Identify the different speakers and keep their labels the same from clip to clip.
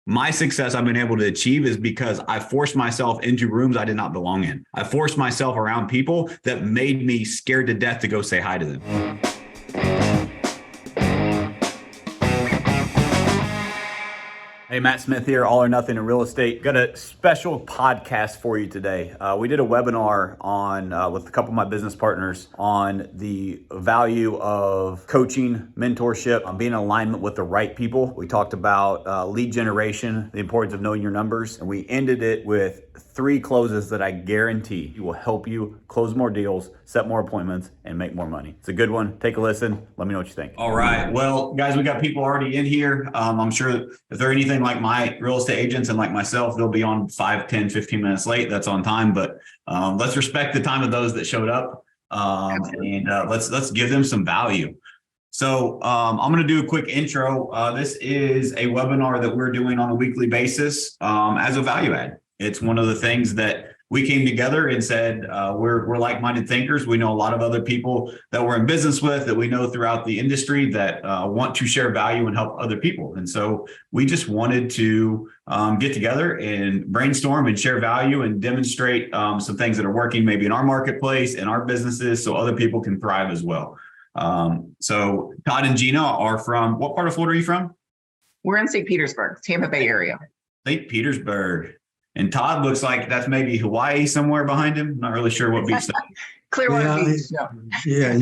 Speaker 1: My success I've been able to achieve is because I forced myself into rooms I did not belong in. I forced myself around people that made me scared to death to go say hi to them. Hey, Matt Smith here, All or Nothing in Real Estate. Got a special podcast for you today. We did a webinar on with a couple of my business partners on the value of coaching, mentorship, on being in alignment with the right people. We talked about lead generation, the importance of knowing your numbers, and we ended it with 3 closes that I guarantee will help you close more deals, set more appointments, and make more money. It's a good one. Take a listen. Let me know what you think. All right. Well, guys, we got people already in here. I'm sure if they're anything like my real estate agents and like myself, they'll be on 5, 10, 15 minutes late. That's on time. But let's respect the time of those that showed up. And let's give them some value. So I'm going to do a quick intro. This is a webinar that we're doing on a weekly basis as a value add. It's one of the things that we came together and said, we're like-minded thinkers. We know a lot of other people that we're in business with, that we know throughout the industry that want to share value and help other people. And so we just wanted to get together and brainstorm and share value and demonstrate some things that are working maybe in our marketplace and our businesses so other people can thrive as well. So Todd and Gina are from, what part of Florida are you from?
Speaker 2: We're in St. Petersburg, Tampa Bay area.
Speaker 1: St. Petersburg. And Todd looks like that's maybe Hawaii somewhere behind him. Not really sure what beach that is.
Speaker 2: Clearwater Beach.
Speaker 3: Yeah.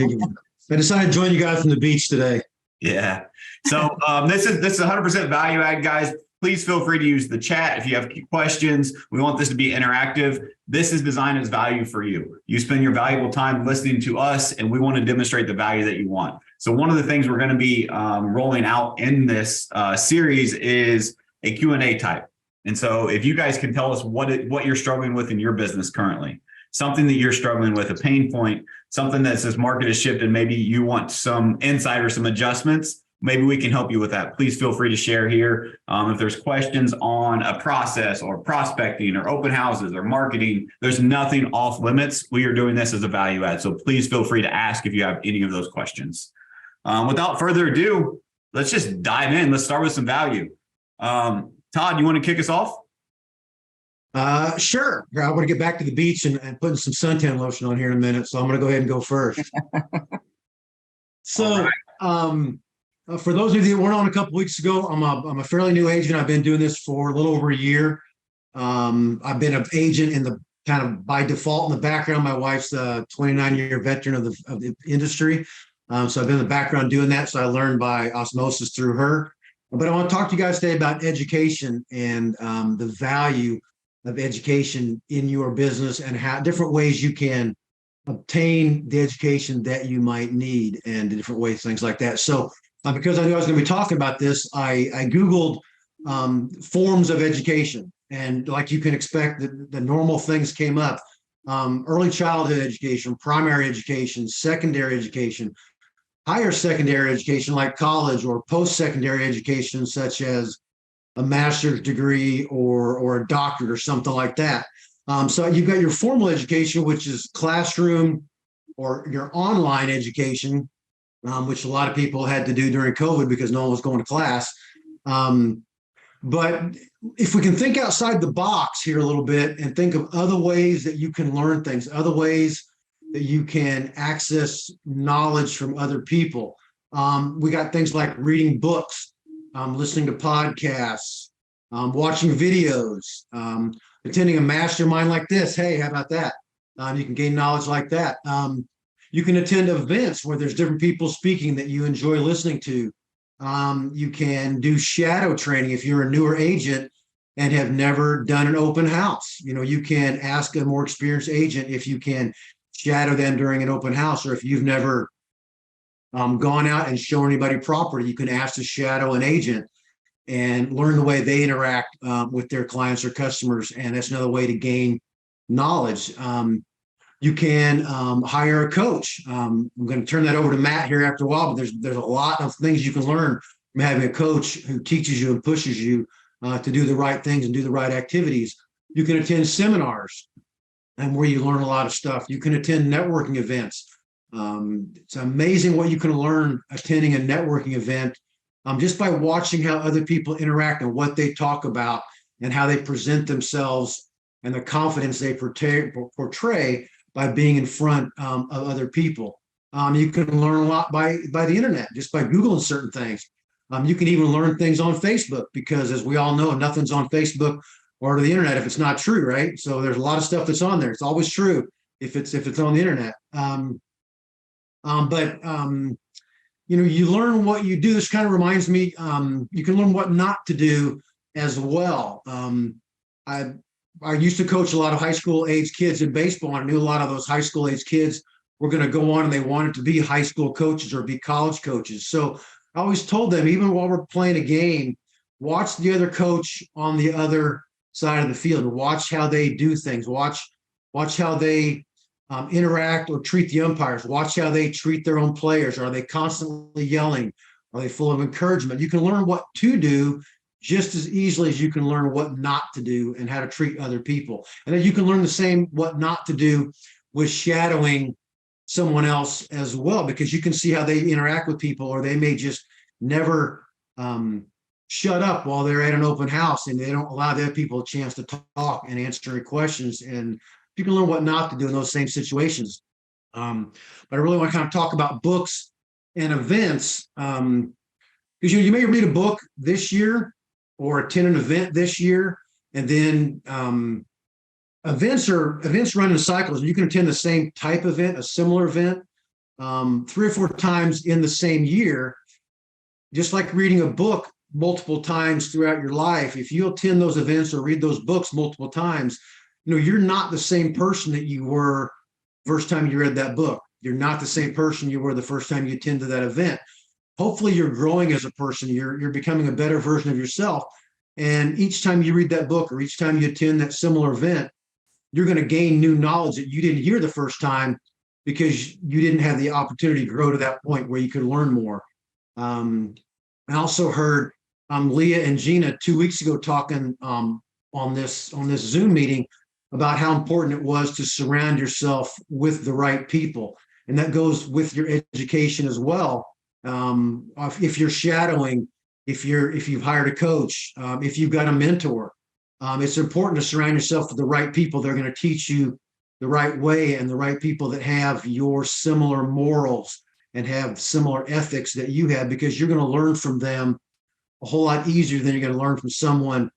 Speaker 3: I decided to join you guys from the beach today.
Speaker 1: Yeah. So this is 100% value add, guys. Please feel free to use the chat if you have questions. We want this to be interactive. This is designed as value for you. You spend your valuable time listening to us, and we want to demonstrate the value that you want. So one of the things we're going to be rolling out in this series is a Q&A type. And so if you guys can tell us what you're struggling with in your business currently, something that you're struggling with, a pain point, something that says market has shifted, maybe you want some insight or some adjustments, maybe we can help you with that. Please feel free to share here. If there's questions on a process or prospecting or open houses or marketing, there's nothing off limits. We are doing this as a value add. So please feel free to ask if you have any of those questions. Without further ado, let's just dive in. Let's start with some value. Todd, you want to kick us off?
Speaker 3: Sure. I want to get back to the beach and putting some suntan lotion on here in a minute. So I'm going to go ahead and go first. So for those of you that weren't on a couple weeks ago, I'm a fairly new agent. I've been doing this for a little over a year. I've been an agent in the kind of by default in the background. My wife's a 29-year veteran of the industry. So I've been in the background doing that. So I learned by osmosis through her. But I want to talk to you guys today about education and the value of education in your business and how different ways you can obtain the education that you might need and the different ways, things like that. So because I knew I was going to be talking about this, I Googled forms of education. And like you can expect, the normal things came up. Early childhood education, primary education, secondary education, higher secondary education like college or post-secondary education such as a master's degree or a doctorate or something like that. So you've got your formal education, which is classroom or your online education, which a lot of people had to do during COVID because no one was going to class. But if we can think outside the box here a little bit and think of other ways that you can learn things, other ways that you can access knowledge from other people. We got things like reading books, listening to podcasts, watching videos, attending a mastermind like this. Hey, how about that? You can gain knowledge like that. You can attend events where there's different people speaking that you enjoy listening to. You can do shadow training if you're a newer agent and have never done an open house. You can ask a more experienced agent if you can shadow them during an open house, or if you've never gone out and shown anybody property, you can ask to shadow an agent and learn the way they interact with their clients or customers. And that's another way to gain knowledge. You can hire a coach. I'm going to turn that over to Matt here after a while, but there's a lot of things you can learn from having a coach who teaches you and pushes you to do the right things and do the right activities. You can attend seminars and where you learn a lot of stuff. You can attend networking events. It's amazing what you can learn attending a networking event just by watching how other people interact and what they talk about and how they present themselves and the confidence they portray by being in front of other people. You can learn a lot by the internet, just by Googling certain things. You can even learn things on Facebook because, as we all know, nothing's on Facebook or the internet if it's not true, right? So there's a lot of stuff that's on there. It's always true if it's on the internet. But you learn what you do. This kind of reminds me, you can learn what not to do as well. I used to coach a lot of high school age kids in baseball. I knew a lot of those high school age kids were going to go on and they wanted to be high school coaches or be college coaches. So I always told them, even while we're playing a game, watch the other coach on the other side of the field. Watch how they do things. Watch how they interact or treat the umpires. Watch how they treat their own players. Are they constantly yelling? Are they full of encouragement? You can learn what to do just as easily as you can learn what not to do and how to treat other people. And then you can learn the same what not to do with shadowing someone else as well, because you can see how they interact with people, or they may just never shut up while they're at an open house and they don't allow the other people a chance to talk and answer questions. And you can learn what not to do in those same situations. But I really want to kind of talk about books and events, because you may read a book this year or attend an event this year, and then events run in cycles. You can attend the same type event, a similar event, 3 or 4 times in the same year. Just like reading a book multiple times throughout your life, if you attend those events or read those books multiple times, you're not the same person that you were first time you read that book. You're not the same person you were the first time you attended that event. Hopefully you're growing as a person. You're becoming a better version of yourself. And each time you read that book or each time you attend that similar event, you're going to gain new knowledge that you didn't hear the first time because you didn't have the opportunity to grow to that point where you could learn more. I also heard Leah and Gina 2 weeks ago talking on this Zoom meeting about how important it was to surround yourself with the right people. And that goes with your education as well. If you're shadowing, if you've hired a coach, if you've got a mentor, it's important to surround yourself with the right people. They're going to teach you the right way, and the right people that have your similar morals and have similar ethics that you have, because you're going to learn from them a whole lot easier than you're going to learn from someone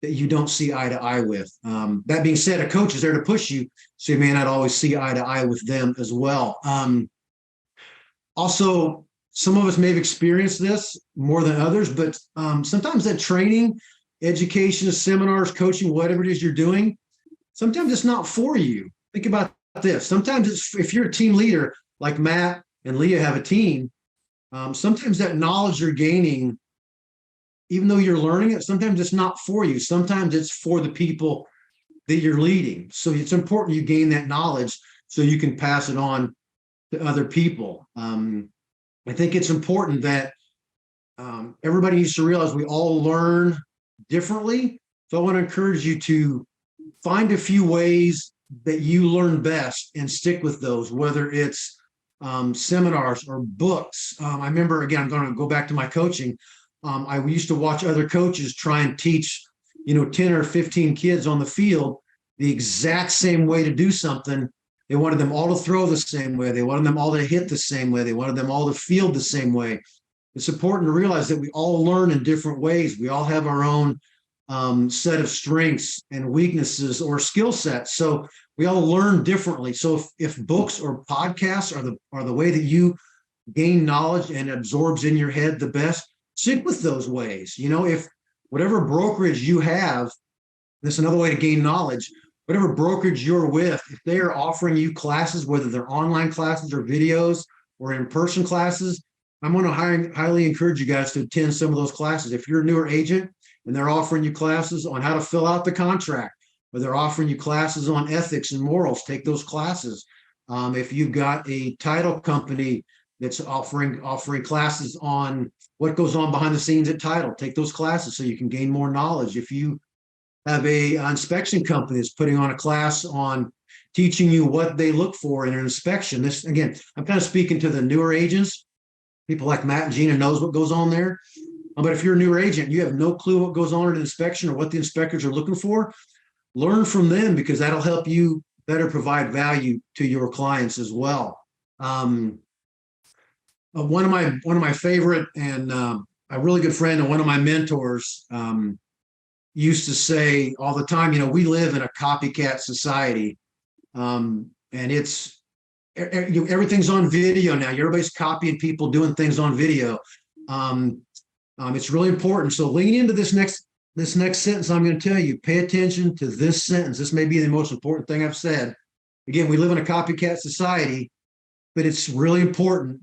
Speaker 3: that you don't see eye to eye with. That being said, a coach is there to push you, so you may not always see eye to eye with them as well. Also, some of us may have experienced this more than others, but sometimes that training, education, seminars, coaching, whatever it is you're doing, sometimes it's not for you. Think about this. Sometimes if you're a team leader, like Matt and Leah have a team, sometimes that knowledge you're gaining, even though you're learning it, sometimes it's not for you. Sometimes it's for the people that you're leading. So it's important you gain that knowledge so you can pass it on to other people. I think it's important that everybody needs to realize we all learn differently. So I want to encourage you to find a few ways that you learn best and stick with those, whether it's seminars or books. I remember, again, I'm going to go back to my coaching. I used to watch other coaches try and teach, 10 or 15 kids on the field the exact same way to do something. They wanted them all to throw the same way. They wanted them all to hit the same way. They wanted them all to field the same way. It's important to realize that we all learn in different ways. We all have our own set of strengths and weaknesses or skill sets. So we all learn differently. So if books or podcasts are the way that you gain knowledge and absorbs in your head the best, stick with those ways. If whatever brokerage you have, that's another way to gain knowledge. Whatever brokerage you're with, if they are offering you classes, whether they're online classes or videos or in-person classes, I'm going to highly encourage you guys to attend some of those classes. If you're a newer agent and they're offering you classes on how to fill out the contract, or they're offering you classes on ethics and morals, take those classes. If you've got a title company that's offering classes on what goes on behind the scenes at title, take those classes so you can gain more knowledge. If you have an inspection company that's putting on a class on teaching you what they look for in an inspection. This, again, I'm kind of speaking to the newer agents. People like Matt and Gina knows what goes on there. But if you're a newer agent, you have no clue what goes on in an inspection or what the inspectors are looking for, learn from them, because that'll help you better provide value to your clients as well. One of my favorite and a really good friend and one of my mentors used to say all the time, we live in a copycat society, and everything's on video now. Everybody's copying people doing things on video. It's really important. So lean into this next sentence I'm going to tell you. Pay attention to this sentence. This may be the most important thing I've said. Again, we live in a copycat society, but it's really important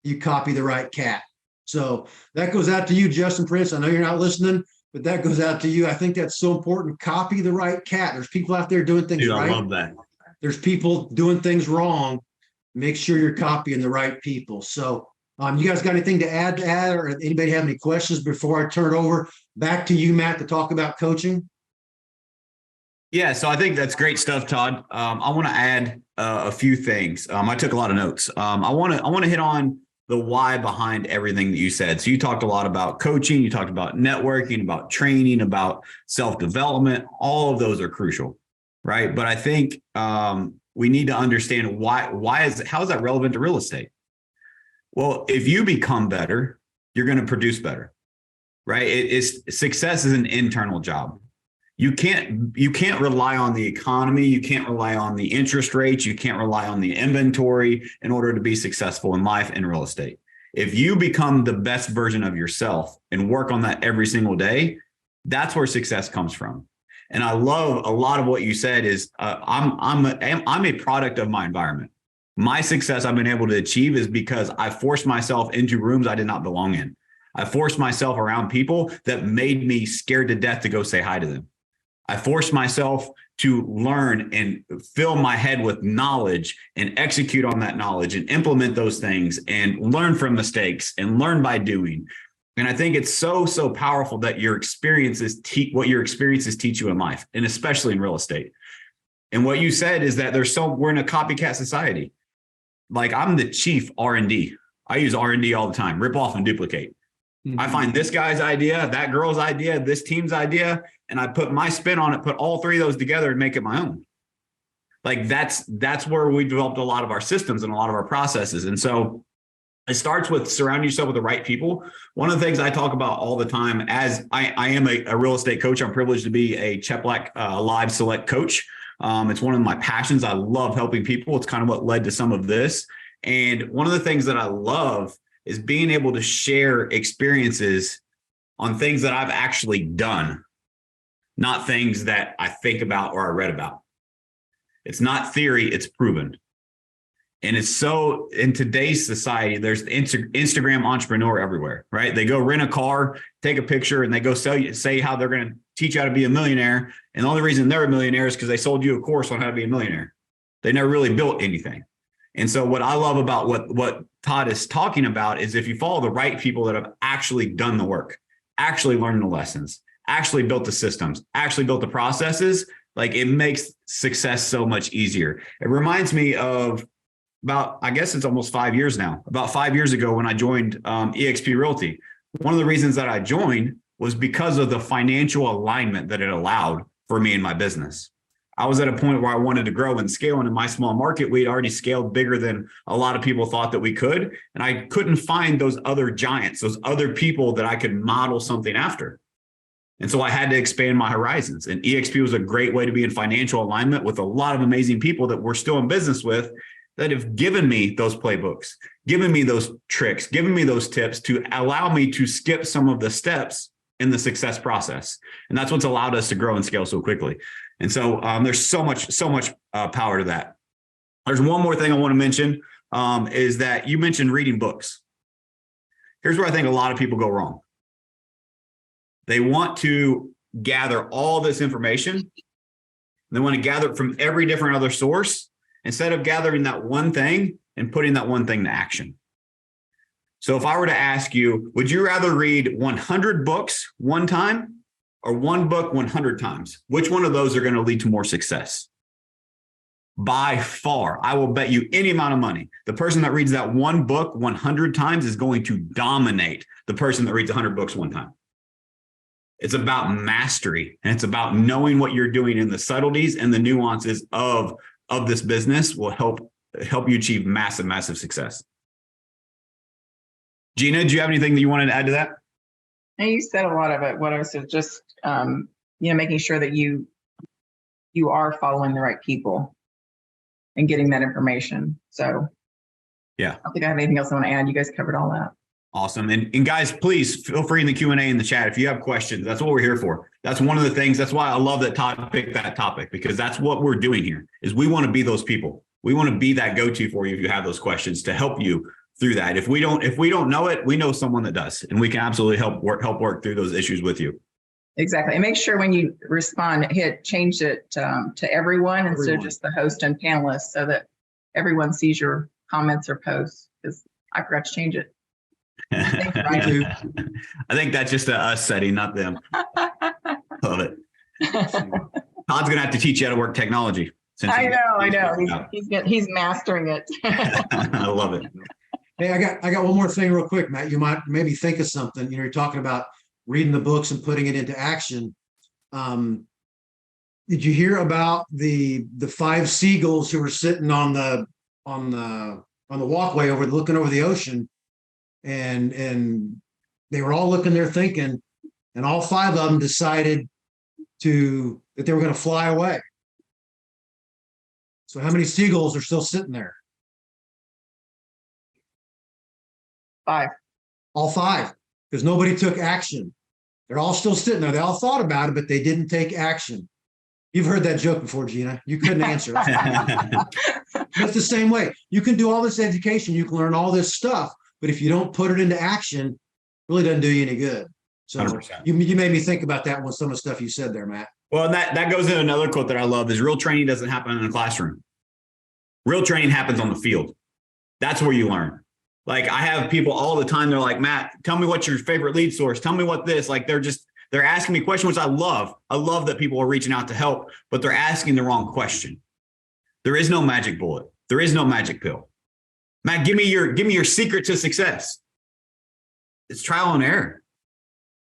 Speaker 3: you copy the right cat. So that goes out to you, Justin Prince. I know you're not listening, but that goes out to you. I think that's so important. Copy the right cat. There's people out there doing things right.
Speaker 1: I love that.
Speaker 3: There's people doing things wrong. Make sure you're copying the right people. So you guys got anything to add or anybody have any questions before I turn it over back to you, Matt, to talk about coaching?
Speaker 1: Yeah, so I think that's great stuff, Todd. I want to add a few things. I took a lot of notes. I want to hit on the why behind everything that you said. So you talked a lot about coaching, you talked about networking, about training, about self-development. All of those are crucial, right? But I think we need to understand how is that relevant to real estate? Well, if you become better, you're going to produce better, right? Success is an internal job. You can't rely on the economy. You can't rely on the interest rates. You can't rely on the inventory in order to be successful in life and real estate. If you become the best version of yourself and work on that every single day, that's where success comes from. And I love a lot of what you said is I'm a product of my environment. My success I've been able to achieve is because I forced myself into rooms I did not belong in. I forced myself around people that made me scared to death to go say hi to them. I forced myself to learn and fill my head with knowledge and execute on that knowledge and implement those things and learn from mistakes and learn by doing. And I think it's so powerful that your experiences what your experiences teach you in life, and especially in real estate. And what you said is that we're in a copycat society. Like I'm the chief R&D. I use R&D all the time, rip off and duplicate. Mm-hmm. I find this guy's idea, that girl's idea, this team's idea, and I put my spin on it, put all three of those together and make it my own. Like that's where we developed a lot of our systems and a lot of our processes. And so it starts with surrounding yourself with the right people. One of the things I talk about all the time, as I am a real estate coach, I'm privileged to be a Cheplack Live Select coach. It's one of my passions. I love helping people. It's kind of what led to some of this. And one of the things that I love is being able to share experiences on things that I've actually done, not things that I think about or I read about. It's not theory, it's proven. And it's so in today's society, there's the Instagram entrepreneur everywhere, right? They go rent a car, take a picture, and they go say how they're going to teach you how to be a millionaire. And the only reason they're a millionaire is because they sold you a course on how to be a millionaire. They never really built anything. And so what I love about what Todd is talking about is if you follow the right people that have actually done the work, actually learned the lessons, actually built the systems, actually built the processes, like it makes success so much easier. It reminds me of about, I guess it's almost 5 years now, about 5 years ago when I joined eXp Realty. One of the reasons that I joined was because of the financial alignment that it allowed for me in my business. I was at a point where I wanted to grow and scale. And in my small market, we'd already scaled bigger than a lot of people thought that we could. And I couldn't find those other giants, those other people that I could model something after. And so I had to expand my horizons. And eXp was a great way to be in financial alignment with a lot of amazing people that we're still in business with that have given me those playbooks, given me those tricks, given me those tips to allow me to skip some of the steps in the success process. And that's what's allowed us to grow and scale so quickly. And so there's so much power to that. There's one more thing I want to mention is that you mentioned reading books. Here's where I think a lot of people go wrong. They want to gather all this information. They want to gather it from every different other source instead of gathering that one thing and putting that one thing to action. So if I were to ask you, would you rather read 100 books one time or one book 100 times? Which one of those are going to lead to more success? By far, I will bet you any amount of money, the person that reads that one book 100 times is going to dominate the person that reads 100 books one time. It's about mastery, and it's about knowing what you're doing in the subtleties and the nuances of this business will help you achieve massive, massive success. Gina, do you have anything that you wanted to add to that?
Speaker 2: And you said a lot of it. What I was just, making sure that you are following the right people and getting that information. So
Speaker 1: yeah,
Speaker 2: I don't think I have anything else I want to add. You guys covered all that.
Speaker 1: Awesome. And guys, please feel free in the Q&A in the chat if you have questions. That's what we're here for. That's one of the things. That's why I love that Todd picked that topic, because that's what we're doing here is we want to be those people. We want to be that go-to for you if you have those questions to help you through that. If we don't know it, we know someone that does, and we can absolutely help work through those issues with you.
Speaker 2: Exactly. And make sure when you respond, change it to everyone instead of just the host and panelists, so that everyone sees your comments or posts, because I forgot to change it. Thanks, Ryan.
Speaker 1: I think that's just a us setting, not them. Love it. Todd's gonna have to teach you how to work technology.
Speaker 2: I know. He's mastering it.
Speaker 1: I love it.
Speaker 3: Hey, I got one more thing real quick, Matt. You might maybe think of something. You're talking about reading the books and putting it into action. Did you hear about the 5 seagulls who were sitting on the walkway looking over the ocean, and they were all looking there thinking, and all 5 of them decided that they were going to fly away. So how many seagulls are still sitting there?
Speaker 2: 5.
Speaker 3: All 5, because nobody took action. They're all still sitting there. They all thought about it, but they didn't take action. You've heard that joke before, Gina. You couldn't answer it. It's the same way. You can do all this education. You can learn all this stuff, but if you don't put it into action, it really doesn't do you any good. So
Speaker 1: 100%.
Speaker 3: you made me think about that with some of the stuff you said there, Matt.
Speaker 1: Well, that goes into another quote that I love is real training doesn't happen in a classroom. Real training happens on the field. That's where you learn. Like I have people all the time. They're like, Matt, tell me what's your favorite lead source. Tell me what this, like, they're asking me questions, which I love. I love that people are reaching out to help, but they're asking the wrong question. There is no magic bullet. There is no magic pill. Matt, give me your secret to success. It's trial and error.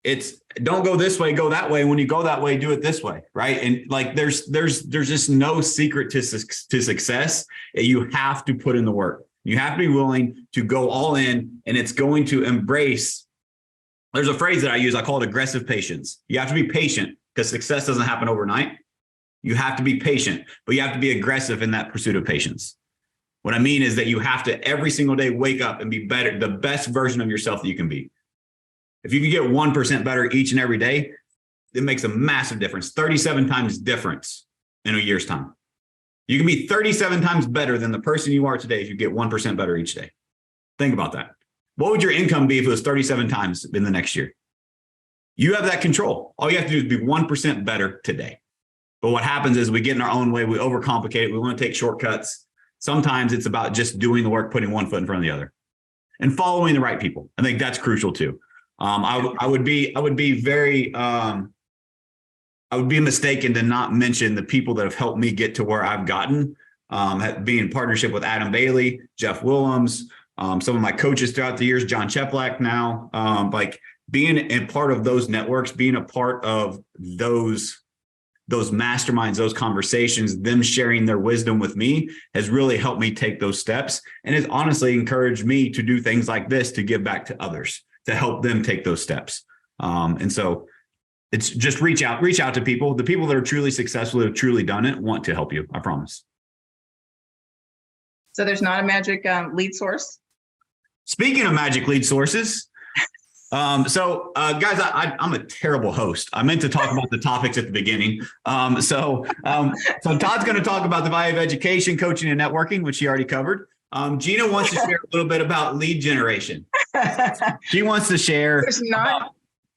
Speaker 1: It's don't go this way, go that way. When you go that way, do it this way. Right. And like, there's just no secret to success. You have to put in the work. You have to be willing to go all in, and it's going to embrace. There's a phrase that I use. I call it aggressive patience. You have to be patient because success doesn't happen overnight. You have to be patient, but you have to be aggressive in that pursuit of patience. What I mean is that you have to every single day wake up and be better, the best version of yourself that you can be. If you can get 1% better each and every day, it makes a massive difference. 37 times difference in a year's time. You can be 37 times better than the person you are today if you get 1% better each day. Think about that. What would your income be if it was 37 times in the next year? You have that control. All you have to do is be 1% better today. But what happens is we get in our own way. We overcomplicate it. We want to take shortcuts. Sometimes it's about just doing the work, putting one foot in front of the other, and following the right people. I think that's crucial too. I would be mistaken to not mention the people that have helped me get to where I've gotten, being in partnership with Adam Bailey, Jeff Willems, some of my coaches throughout the years, John Cheplak now, like being a part of those networks, being a part of those masterminds, those conversations, them sharing their wisdom with me has really helped me take those steps, and has honestly encouraged me to do things like this to give back to others, to help them take those steps. And so it's just reach out to people. The people that are truly successful, that have truly done it, want to help you. I promise.
Speaker 2: So there's not a magic lead source? Speaking
Speaker 1: of magic lead sources, guys, I'm a terrible host. I meant to talk about the topics at the beginning. So Todd's going to talk about the value of education, coaching, and networking, which he already covered. Gina wants to share a little bit about lead generation. She wants to share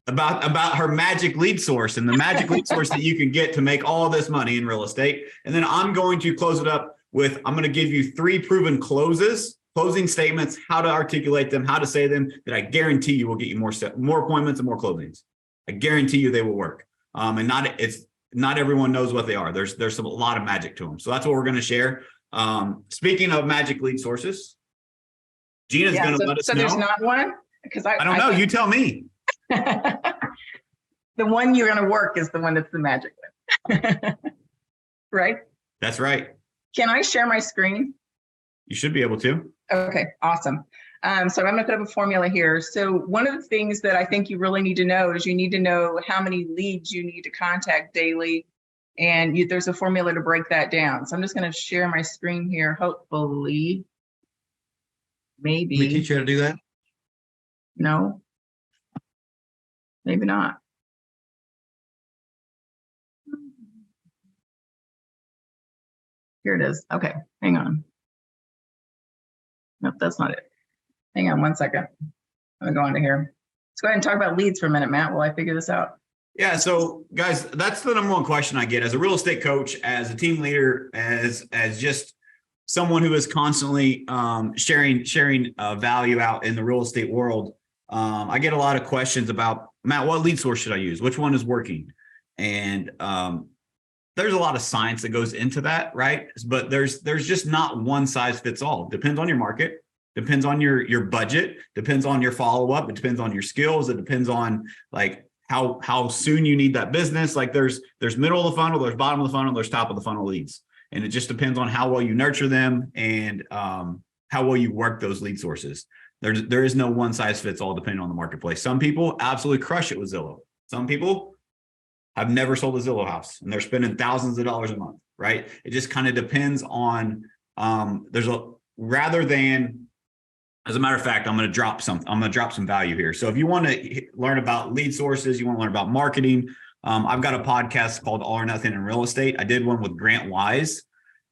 Speaker 1: about her magic lead source and the magic lead source that you can get to make all this money in real estate. And then I'm going to close it up with, I'm going to give you 3 proven closing statements, how to articulate them, how to say them, that I guarantee you will get you more appointments and more closings. I guarantee you they will work. not everyone knows what they are. There's a lot of magic to them. So that's what we're going to share. Speaking of magic lead sources, Gina's going to let us know.
Speaker 2: So there's not one? Because
Speaker 1: I don't know. You tell me.
Speaker 2: The one you're going to work is the one that's the magic one. Right?
Speaker 1: That's right.
Speaker 2: Can I share my screen?
Speaker 1: You should be able to.
Speaker 2: Okay, awesome. So I'm going to put up a formula here. So one of the things that I think you really need to know is you need to know how many leads you need to contact daily. And there's a formula to break that down. So I'm just going to share my screen here. Hopefully, maybe.
Speaker 3: Can we teach you how to do that?
Speaker 2: No, maybe not. Here it is. Okay, hang on. Nope, that's not it. Hang on 1 second. I'm gonna go into here. Let's go ahead and talk about leads for a minute, Matt, while I figure this out.
Speaker 1: Yeah. So guys, that's the number one question I get as a real estate coach, as a team leader, as just someone who is constantly sharing value out in the real estate world. I get a lot of questions about, Matt, what lead source should I use? Which one is working? And there's a lot of science that goes into that, right? But there's just not one size fits all. Depends on your market, depends on your budget, depends on your follow-up, it depends on your skills, it depends on like how soon you need that business. Like there's middle of the funnel, there's bottom of the funnel, there's top of the funnel leads. And it just depends on how well you nurture them and how well you work those lead sources. There is no one size fits all depending on the marketplace. Some people absolutely crush it with Zillow. Some people have never sold a Zillow house and they're spending thousands of dollars a month, right? It just kind of depends on, rather than, as a matter of fact, I'm going to drop some value here. So if you want to learn about lead sources, you want to learn about marketing, I've got a podcast called All or Nothing in Real Estate. I did one with Grant Wise.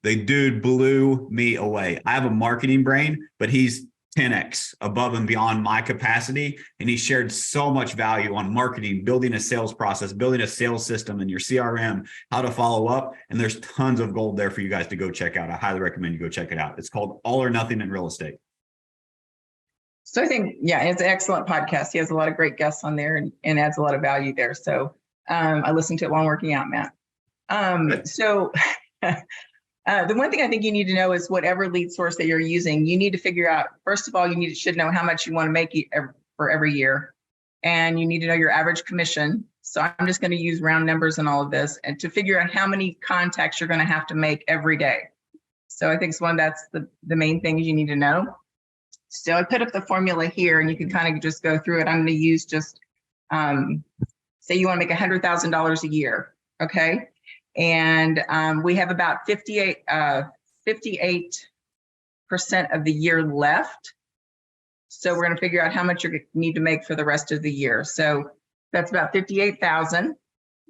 Speaker 1: The dude blew me away. I have a marketing brain, but he's 10x above and beyond my capacity. And he shared so much value on marketing, building a sales process, building a sales system in your CRM, how to follow up. And there's tons of gold there for you guys to go check out. I highly recommend you go check it out. It's called All or Nothing in Real Estate.
Speaker 2: So I think, yeah, it's an excellent podcast. He has a lot of great guests on there and adds a lot of value there. So I listened to it while I'm working out, Matt. The one thing I think you need to know is whatever lead source that you're using, you need to figure out, first of all, should know how much you want to make for every year. And you need to know your average commission. So I'm just going to use round numbers in all of this and to figure out how many contacts you're going to have to make every day. So I think that's the main things you need to know. So I put up the formula here and you can kind of just go through it. I'm going to use just, say you want to make $100,000 a year. Okay. And we have about 58% of the year left. So we're going to figure out how much you need to make for the rest of the year. So that's about 58,000.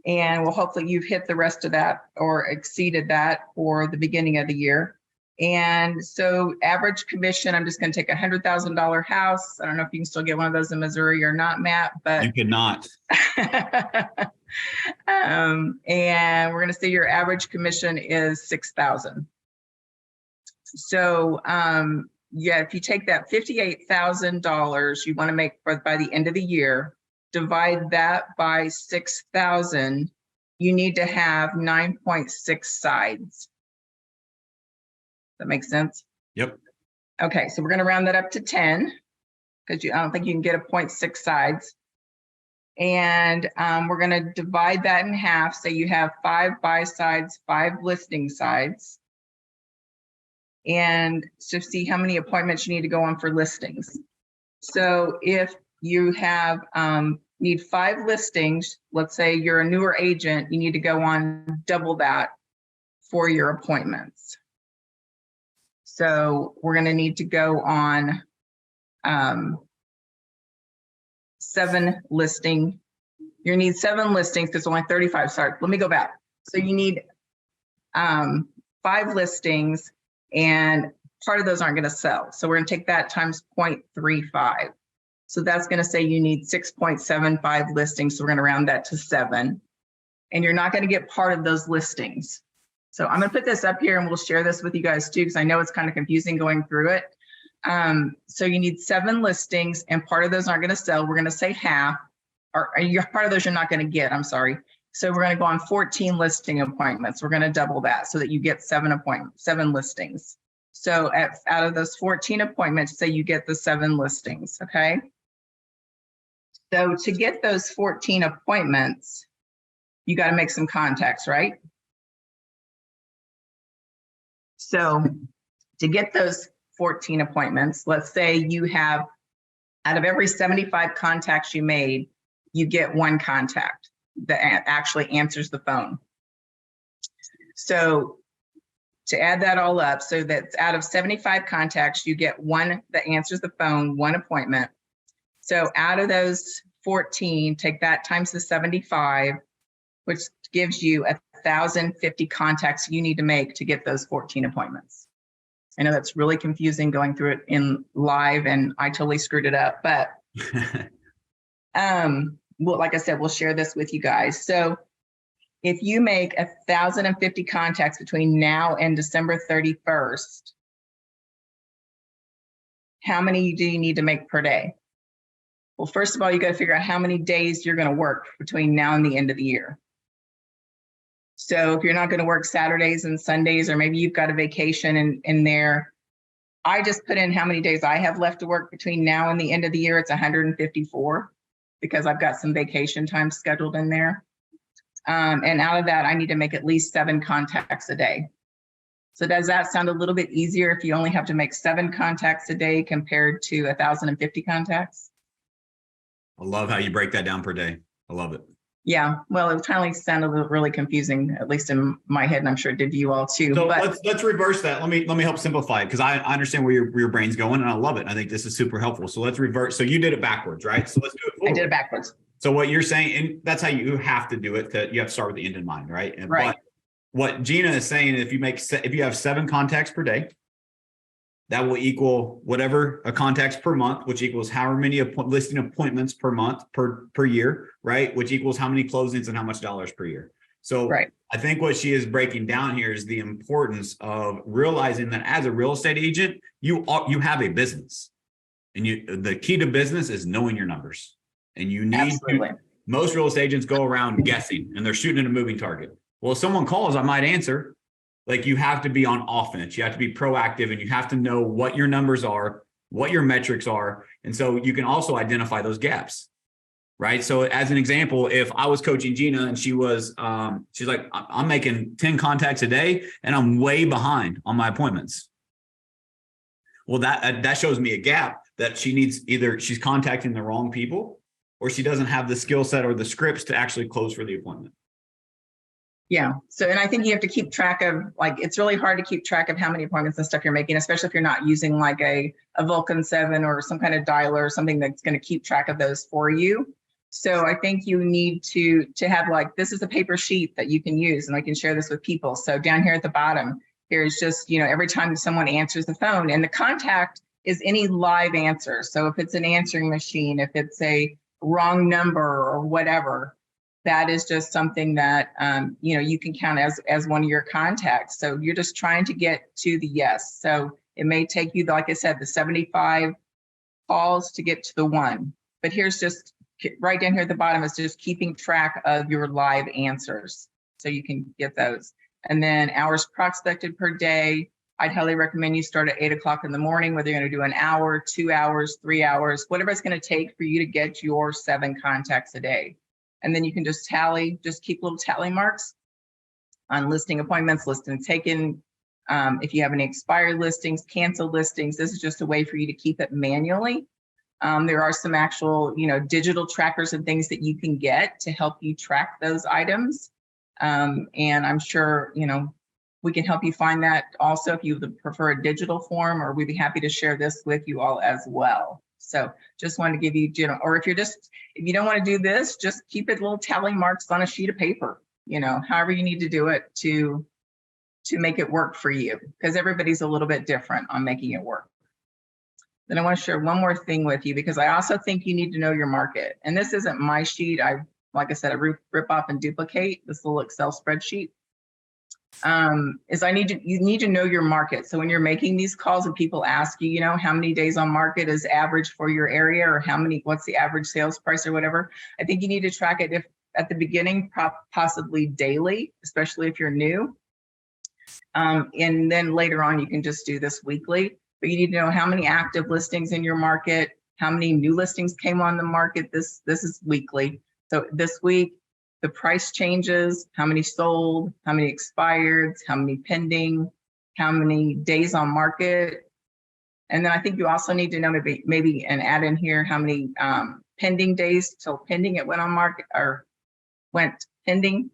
Speaker 2: And well, hopefully you've hit the rest of that or exceeded that for the beginning of the year. And so average commission, I'm just going to take $100,000 house. I don't know if you can still get one of those in Missouri or not, Matt, but
Speaker 1: you cannot.
Speaker 2: And we're going to say your average commission is $6,000. So if you take that $58,000 you want to make by the end of the year, divide that by 6,000, you need to have 9.6 sides. That makes sense?
Speaker 1: Yep.
Speaker 2: Okay, so we're going to round that up to 10 because I don't think you can get a 0.6 sides. And we're going to divide that in half. So you have 5 buy sides, 5 listing sides. And so see how many appointments you need to go on for listings. So if you have need 5 listings, let's say you're a newer agent, you need to go on double that for your appointments. So we're going to need to go on 7 listing. You need 7 listings because only 35. Sorry, let me go back. So you need 5 listings and part of those aren't going to sell. So we're going to take that times 0.35. So that's going to say you need 6.75 listings. So we're going to round that to 7. And you're not going to get part of those listings. So I'm going to put this up here and we'll share this with you guys too, because I know it's kind of confusing going through it. So you need 7 listings and part of those aren't going to sell. We're going to say half, or part of those you're not going to get, I'm sorry. So we're going to go on 14 listing appointments. We're going to double that so that you get 7 listings. So out of those 14 appointments, say you get the 7 listings, okay? So to get those 14 appointments, you got to make some contacts, right? So to get those 14 appointments, let's say you have, out of every 75 contacts you made, you get 1 contact that actually answers the phone. So to add that all up, so that's out of 75 contacts, you get 1 that answers the phone, 1 appointment. So out of those 14, take that times the 75, which gives you 1,050 contacts you need to make to get those 14 appointments. I know that's really confusing going through it in live, and I totally screwed it up, but well, like I said, we'll share this with you guys. So if you make 1,050 contacts between now and December 31st, how many do you need to make per day? Well, first of all, you got to figure out how many days you're going to work between now and the end of the year. So if you're not going to work Saturdays and Sundays, or maybe you've got a vacation in there, I just put in how many days I have left to work between now and the end of the year. It's 154 because I've got some vacation time scheduled in there. And out of that, I need to make at least 7 contacts a day. So does that sound a little bit easier if you only have to make 7 contacts a day compared to 1,050 contacts?
Speaker 1: I love how you break that down per day. I love it.
Speaker 2: Yeah, well, it kind of sounded really confusing, at least in my head, and I'm sure it did to you all too.
Speaker 1: So
Speaker 2: but
Speaker 1: let's reverse that. Let me help simplify it, because I understand where your brain's going, and I love it. I think this is super helpful. So let's reverse. So you did it backwards, right? So let's do it forward.
Speaker 2: I did it backwards.
Speaker 1: So what you're saying, and that's how you have to do it. You have to start with the end in mind, right? And
Speaker 2: right.
Speaker 1: But what Gina is saying, if you have 7 contacts per day, that will equal whatever a contacts per month, which equals however many listing appointments per month per year, right? Which equals how many closings and how much dollars per year. So right. I think what she is breaking down here is the importance of realizing that as a real estate agent, you have a business, and the key to business is knowing your numbers. And you need most real estate agents go around guessing, and they're shooting at a moving target. Well, if someone calls, I might answer. Like, you have to be on offense. You have to be proactive, and you have to know what your numbers are, what your metrics are. And so you can also identify those gaps, right? So as an example, if I was coaching Gina and she's like, I'm making 10 contacts a day and I'm way behind on my appointments. Well, that shows me a gap that she needs. Either she's contacting the wrong people, or she doesn't have the skill set or the scripts to actually close for the appointment.
Speaker 2: Yeah. So, and I think you have to keep track of, like, it's really hard to keep track of how many appointments and stuff you're making, especially if you're not using like a Vulcan 7 or some kind of dialer or something that's going to keep track of those for you. So I think you need to have, like, this is a paper sheet that you can use, and I can share this with people. So down here at the bottom, here's just, every time someone answers the phone, and the contact is any live answer. So if it's an answering machine, if it's a wrong number or whatever, that is just something that, you can count as one of your contacts. So you're just trying to get to the yes. So it may take you, like I said, the 75 calls to get to the 1. But here's just right down here at the bottom is just keeping track of your live answers, so you can get those. And then hours prospected per day. I'd highly recommend you start at 8 o'clock in the morning, whether you're going to do an hour, 2 hours, 3 hours, whatever it's going to take for you to get your 7 contacts a day. And then you can just keep little tally marks on listing appointments, listings taken. If you have any expired listings, canceled listings, this is just a way for you to keep it manually. There are some actual, digital trackers and things that you can get to help you track those items. And I'm sure, we can help you find that also if you would prefer a digital form, or we'd be happy to share this with you all as well. So just wanted to give you, or if you don't want to do this, just keep it little tally marks on a sheet of paper, however you need to do it to make it work for you, because everybody's a little bit different on making it work. Then I want to share one more thing with you, because I also think you need to know your market. And this isn't my sheet. Like I said, I rip off and duplicate this little Excel spreadsheet. You need to know your market. So when you're making these calls and people ask you, how many days on market is average for your area, or what's the average sales price or whatever, I think you need to track it. at the beginning, possibly daily, especially if you're new. And then later on, you can just do this weekly, but you need to know how many active listings in your market, how many new listings came on the market. This is weekly. So this week, the price changes, how many sold, how many expired, how many pending, how many days on market. And then I think you also need to know maybe and add in here how many pending days till pending it went on market or went pending.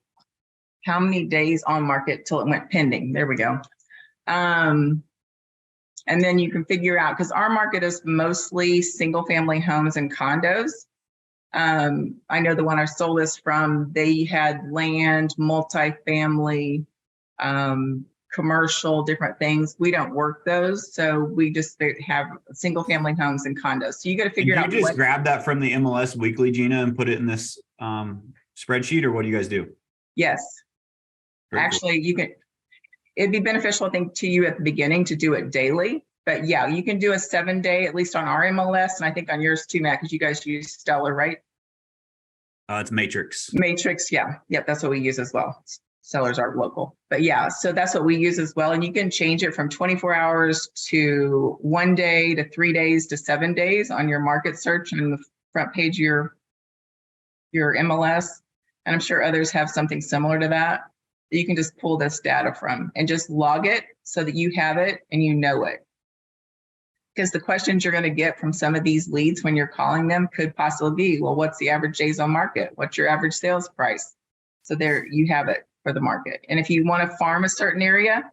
Speaker 2: How many days on market till it went pending? There we go. And then you can figure out, because our market is mostly single family homes and condos. I know the one I sold this from, they had land, multifamily, commercial, different things. We don't work those. So we just have single family homes and condos. So you got to figure out.
Speaker 1: You just grab that from the MLS weekly, Gina, and put it in this spreadsheet, or what do you guys do?
Speaker 2: Yes. Very actually, cool. You can, it'd be beneficial, I think, to you at the beginning to do it daily. But yeah, you can do a 7-day, at least on our MLS, and I think on yours too, Matt, because you guys use Stellar, right?
Speaker 1: It's Matrix.
Speaker 2: Matrix, yeah. Yep, that's what we use as well. Sellers are local. But yeah, so that's what we use as well. And you can change it from 24 hours to 1 day to 3 days to 7 days on your market search and the front page of your MLS. And I'm sure others have something similar to that you can just pull this data from and just log it so that you have it and you know it. Because the questions you're going to get from some of these leads when you're calling them could possibly be, well, what's the average days on market? What's your average sales price? So there you have it for the market. And if you want to farm a certain area,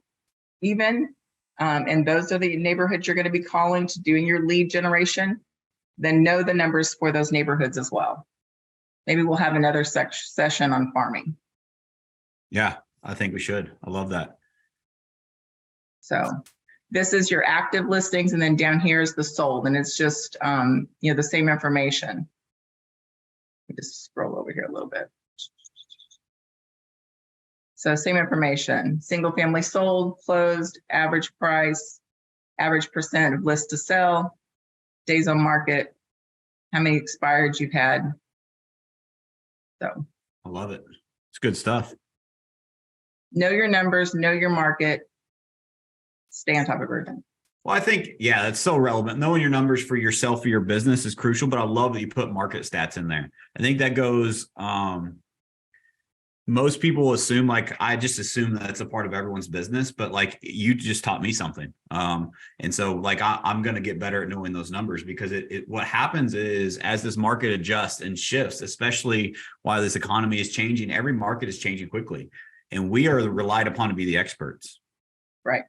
Speaker 2: even, and those are the neighborhoods you're going to be calling to doing your lead generation, then know the numbers for those neighborhoods as well. Maybe we'll have another session on farming.
Speaker 1: Yeah, I think we should. I love that.
Speaker 2: So this is your active listings, and then down here is the sold, and it's just the same information. Let me just scroll over here a little bit. So same information: single family sold, closed, average price, average percent of list to sell, days on market, how many expired you've had. So
Speaker 1: I love it. It's good stuff.
Speaker 2: Know your numbers, know your market, stay on top of everything.
Speaker 1: Well, I think, yeah, that's so relevant. Knowing your numbers for yourself, for your business is crucial, but I love that you put market stats in there. I think that goes, most people assume, like, I just assume that's a part of everyone's business, but like, you just taught me something. And so like, I'm going to get better at knowing those numbers, because what happens is, as this market adjusts and shifts, especially while this economy is changing, every market is changing quickly. And we are relied upon to be the experts.
Speaker 2: Right.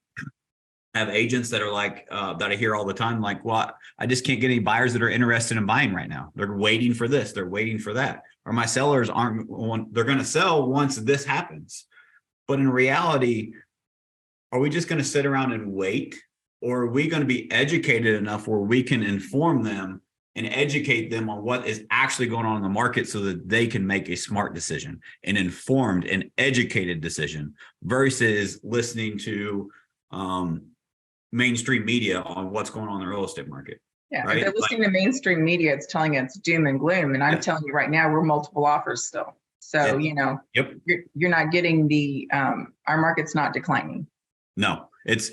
Speaker 1: I have agents that are like, that I hear all the time, like, well, I just can't get any buyers that are interested in buying right now. They're waiting for this. They're waiting for that. Or my sellers they're going to sell once this happens. But in reality, are we just going to sit around and wait? Or are we going to be educated enough where we can inform them and educate them on what is actually going on in the market so that they can make a smart decision, an informed and educated decision, versus listening to mainstream media on what's going on in the real estate market?
Speaker 2: Yeah,
Speaker 1: right?
Speaker 2: If they're listening to mainstream media, it's telling you it's doom and gloom. And I'm telling you right now, we're multiple offers still. So,
Speaker 1: Yep.
Speaker 2: You're not getting the, our market's not declining.
Speaker 1: No, it's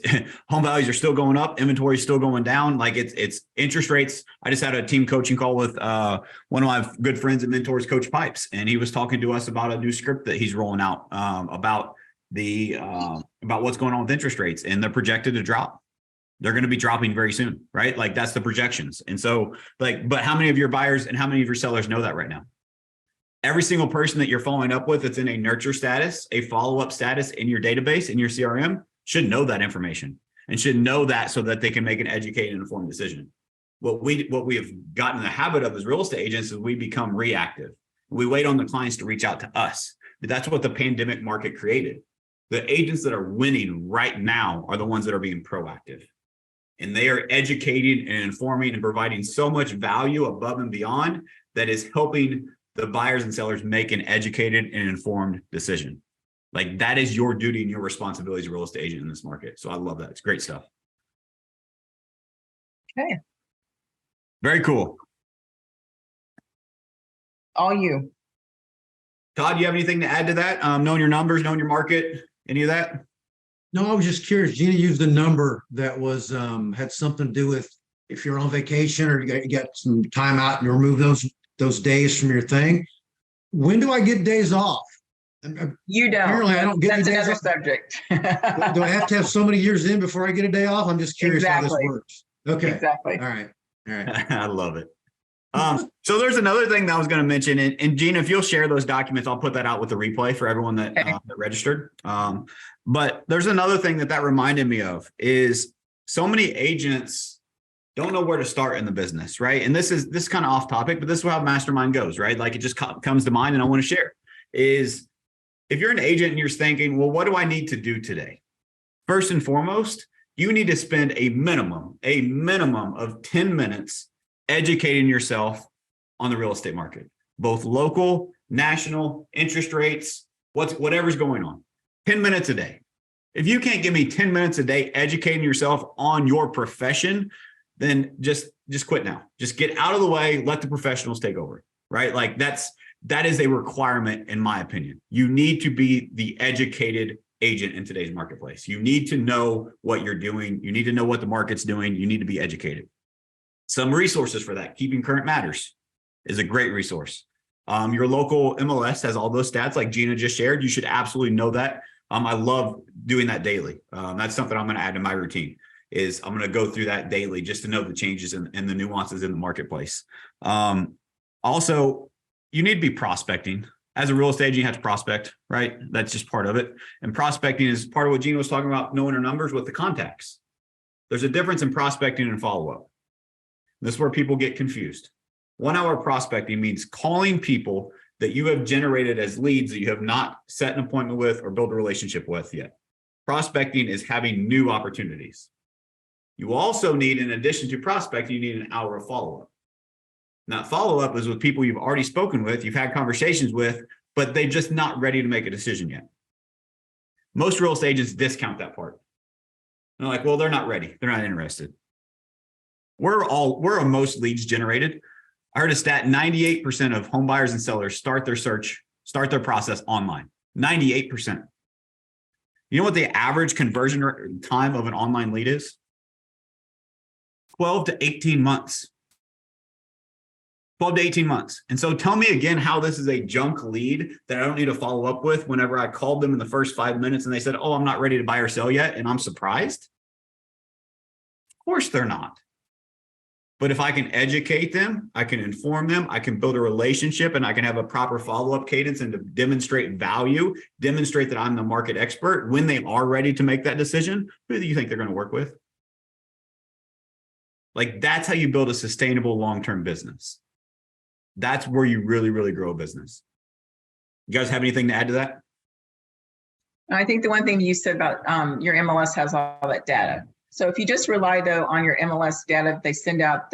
Speaker 1: home values are still going up. Inventory is still going down. Like it's interest rates. I just had a team coaching call with one of my good friends and mentors, Coach Pipes, and he was talking to us about a new script that he's rolling out about what's going on with interest rates, and they're projected to drop. They're going to be dropping very soon, right? Like that's the projections. And so but how many of your buyers and how many of your sellers know that right now? Every single person that you're following up with that's in a nurture status, a follow-up status in your database, in your CRM, should know that information and should know that so that they can make an educated and informed decision. What we have gotten in the habit of as real estate agents is we become reactive. We wait on the clients to reach out to us. But that's what the pandemic market created. The agents that are winning right now are the ones that are being proactive. And they are educating and informing and providing so much value above and beyond that is helping the buyers and sellers make an educated and informed decision. Like that is your duty and your responsibility as a real estate agent in this market. So I love that. It's great stuff.
Speaker 2: Okay.
Speaker 1: Very cool.
Speaker 2: All you.
Speaker 1: Todd, you have anything to add to that? Knowing your numbers, knowing your market, any of that?
Speaker 3: No, I was just curious. Gina used a number that was had something to do with if you're on vacation or you got some time out and you remove those days from your thing. When do I get days off?
Speaker 2: You don't.
Speaker 3: Apparently, I don't get
Speaker 2: That's
Speaker 3: any days
Speaker 2: another
Speaker 3: off.
Speaker 2: subject.
Speaker 3: Do I have to have so many years in before I get a day off? I'm just curious how this
Speaker 2: Exactly.
Speaker 3: works. Okay.
Speaker 2: Exactly.
Speaker 3: All right. All right.
Speaker 1: I love it. So there's another thing that I was going to mention, and Gina, if you'll share those documents, I'll put that out with the replay for everyone that,
Speaker 2: Okay.
Speaker 1: that registered. But there's another thing that reminded me of is so many agents don't know where to start in the business, right? And this is kind of off topic, but this is how mastermind goes, right? Like it just comes to mind and I want to share is if you're an agent and you're thinking, well, what do I need to do today? First and foremost, you need to spend a minimum of 10 minutes educating yourself on the real estate market, both local, national, interest rates, whatever's going on. 10 minutes a day. If you can't give me 10 minutes a day educating yourself on your profession, then just quit now. Just get out of the way, let the professionals take over, right? Like that is a requirement in my opinion. You need to be the educated agent in today's marketplace. You need to know what you're doing. You need to know what the market's doing. You need to be educated. Some resources for that. Keeping Current Matters is a great resource. Your local MLS has all those stats like Gina just shared. You should absolutely know that. I love doing that daily. That's something I'm going to add to my routine is I'm going to go through that daily just to know the changes and the nuances in the marketplace. Also, you need to be prospecting. As a real estate agent, you have to prospect, right? That's just part of it. And prospecting is part of what Gina was talking about, knowing her numbers with the contacts. There's a difference in prospecting and follow-up. This is where people get confused. 1 hour prospecting means calling people that you have generated as leads that you have not set an appointment with or built a relationship with yet. Prospecting is having new opportunities. You also need, in addition to prospecting, you need an hour of follow-up. Now, follow-up is with people you've already spoken with, you've had conversations with, but they're just not ready to make a decision yet. Most real estate agents discount that part. They're like, well, they're not ready. They're not interested. We're most leads generated. I heard a stat, 98% of home buyers and sellers start their process online. 98%. You know what the average conversion time of an online lead is? 12 to 18 months. 12 to 18 months. And so tell me again how this is a junk lead that I don't need to follow up with whenever I called them in the first 5 minutes and they said, oh, I'm not ready to buy or sell yet. And I'm surprised. Of course they're not. But if I can educate them, I can inform them, I can build a relationship, and I can have a proper follow-up cadence and to demonstrate value, demonstrate that I'm the market expert when they are ready to make that decision, who do you think they're going to work with? Like that's how you build a sustainable long-term business. That's where you really, really grow a business. You guys have anything to add to that?
Speaker 2: I think the one thing you said about your MLS has all that data. So if you just rely though on your MLS data, they send out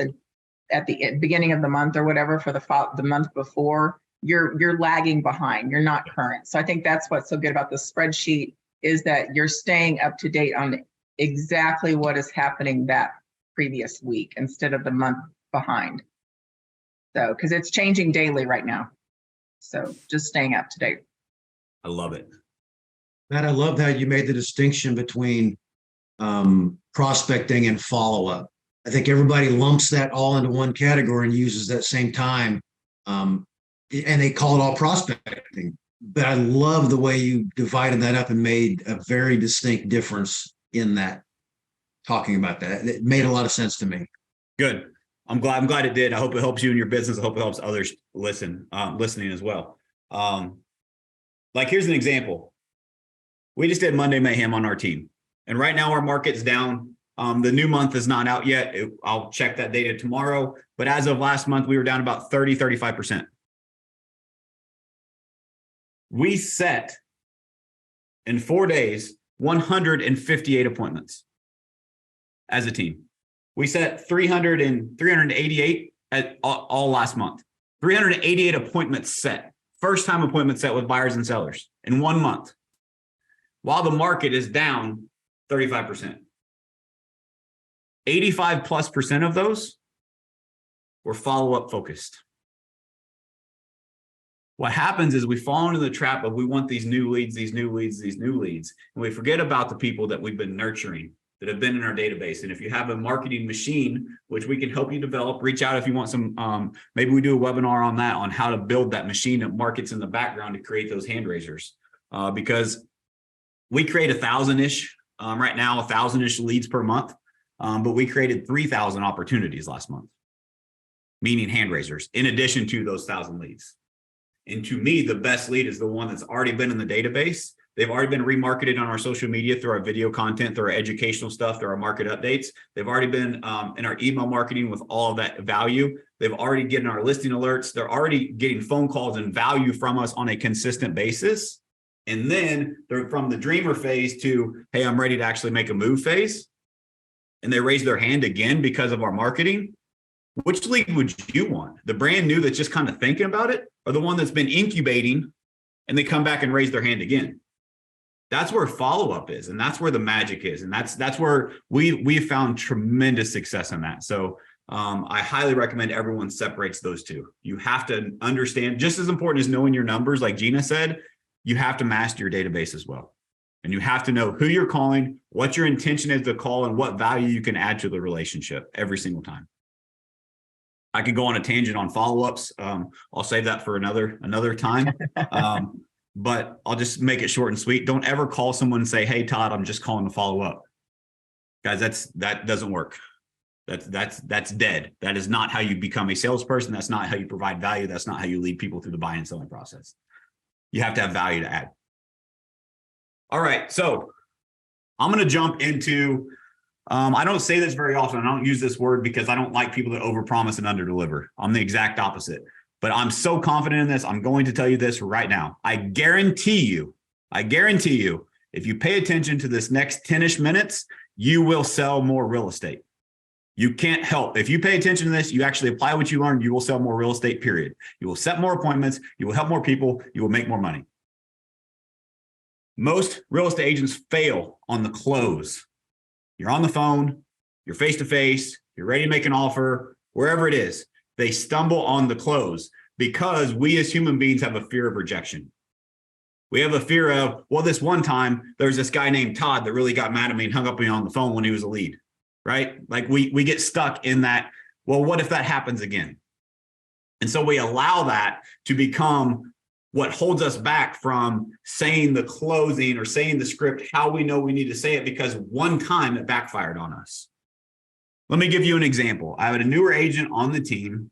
Speaker 2: at the beginning of the month or whatever for the month before, you're lagging behind. You're not current. So I think that's what's so good about the spreadsheet is that you're staying up to date on exactly what is happening that previous week instead of the month behind. So because it's changing daily right now. So just staying up to date.
Speaker 1: I love it.
Speaker 3: Matt, I love how you made the distinction between prospecting and follow-up. I think everybody lumps that all into one category and uses that same time. And they call it all prospecting. But I love the way you divided that up and made a very distinct difference in that, talking about that. It made a lot of sense to me.
Speaker 1: Good. I'm glad it did. I hope it helps you in your business. I hope it helps others listening as well. Like here's an example. We just did Monday Mayhem on our team. And right now our market's down. The new month is not out yet. I'll check that data tomorrow. But as of last month, we were down about 35%. We set in 4 days, 158 appointments as a team. We set 388 at all last month. 388 appointments set. First time appointments set with buyers and sellers in 1 month. While the market is down 35%. 85+% of those were follow-up focused. What happens is we fall into the trap of we want these new leads, these new leads, these new leads. And we forget about the people that we've been nurturing that have been in our database. And if you have a marketing machine, which we can help you develop, reach out if you want some, maybe we do a webinar on that, on how to build that machine that markets in the background to create those hand raisers. Because we create 1,000-ish, right now, 1,000-ish leads per month. But we created 3,000 opportunities last month, meaning hand raisers, in addition to those 1,000 leads. And to me, the best lead is the one that's already been in the database. They've already been remarketed on our social media through our video content, through our educational stuff, through our market updates. They've already been in our email marketing with all of that value. They've already getting our listing alerts. They're already getting phone calls and value from us on a consistent basis. And then they're from the dreamer phase to, hey, I'm ready to actually make a move phase. And they raise their hand again because of our marketing. Which lead would you want? The brand new that's just kind of thinking about it, or the one that's been incubating and they come back and raise their hand again? That's where follow-up is, and that's where the magic is. And that's where we've found tremendous success in that. So I highly recommend everyone separates those two. You have to understand, just as important as knowing your numbers, like Gina said, you have to master your database as well. And you have to know who you're calling, what your intention is to call, and what value you can add to the relationship every single time. I could go on a tangent on follow-ups. I'll save that for another time. But I'll just make it short and sweet. Don't ever call someone and say, hey, Todd, I'm just calling to follow up. Guys, that doesn't work. That's dead. That is not how you become a salesperson. That's not how you provide value. That's not how you lead people through the buying and selling process. You have to have value to add. All right, so I'm going to jump into, I don't say this very often. I don't use this word because I don't like people that overpromise and underdeliver. I'm the exact opposite. But I'm so confident in this, I'm going to tell you this right now. I guarantee you, if you pay attention to this next 10-ish minutes, you will sell more real estate. You can't help. If you pay attention to this, you actually apply what you learned, you will sell more real estate, period. You will set more appointments, you will help more people, you will make more money. Most real estate agents fail on the close. You're on the phone, you're face-to-face, you're ready to make an offer, wherever it is. They stumble on the close because we as human beings have a fear of rejection. We have a fear of, well, this one time, there's this guy named Todd that really got mad at me and hung up on me on the phone when he was a lead, right? Like we get stuck in that, well, what if that happens again? And so we allow that to become what holds us back from saying the closing or saying the script, how we know we need to say it, because one time it backfired on us. Let me give you an example. I had a newer agent on the team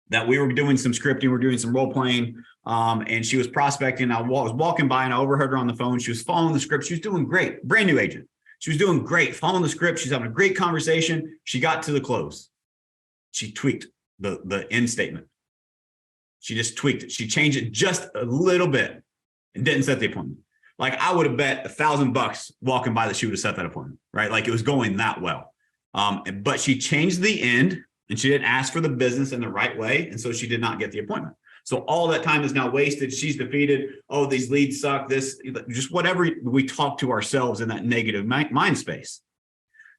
Speaker 1: that we were doing some scripting, we're doing some role playing, and she was prospecting. I was walking by and I overheard her on the phone. She was following the script. She was doing great. Brand new agent. She was doing great, following the script. She's having a great conversation. She got to the close. She tweaked the end statement. She just tweaked it. She changed it just a little bit and didn't set the appointment. Like I would have bet $1,000 walking by that she would have set that appointment, right? Like it was going that well. But she changed the end and she didn't ask for the business in the right way. And so she did not get the appointment. So all that time is now wasted. She's defeated. Oh, these leads suck. This, just whatever we talk to ourselves in that negative mind space.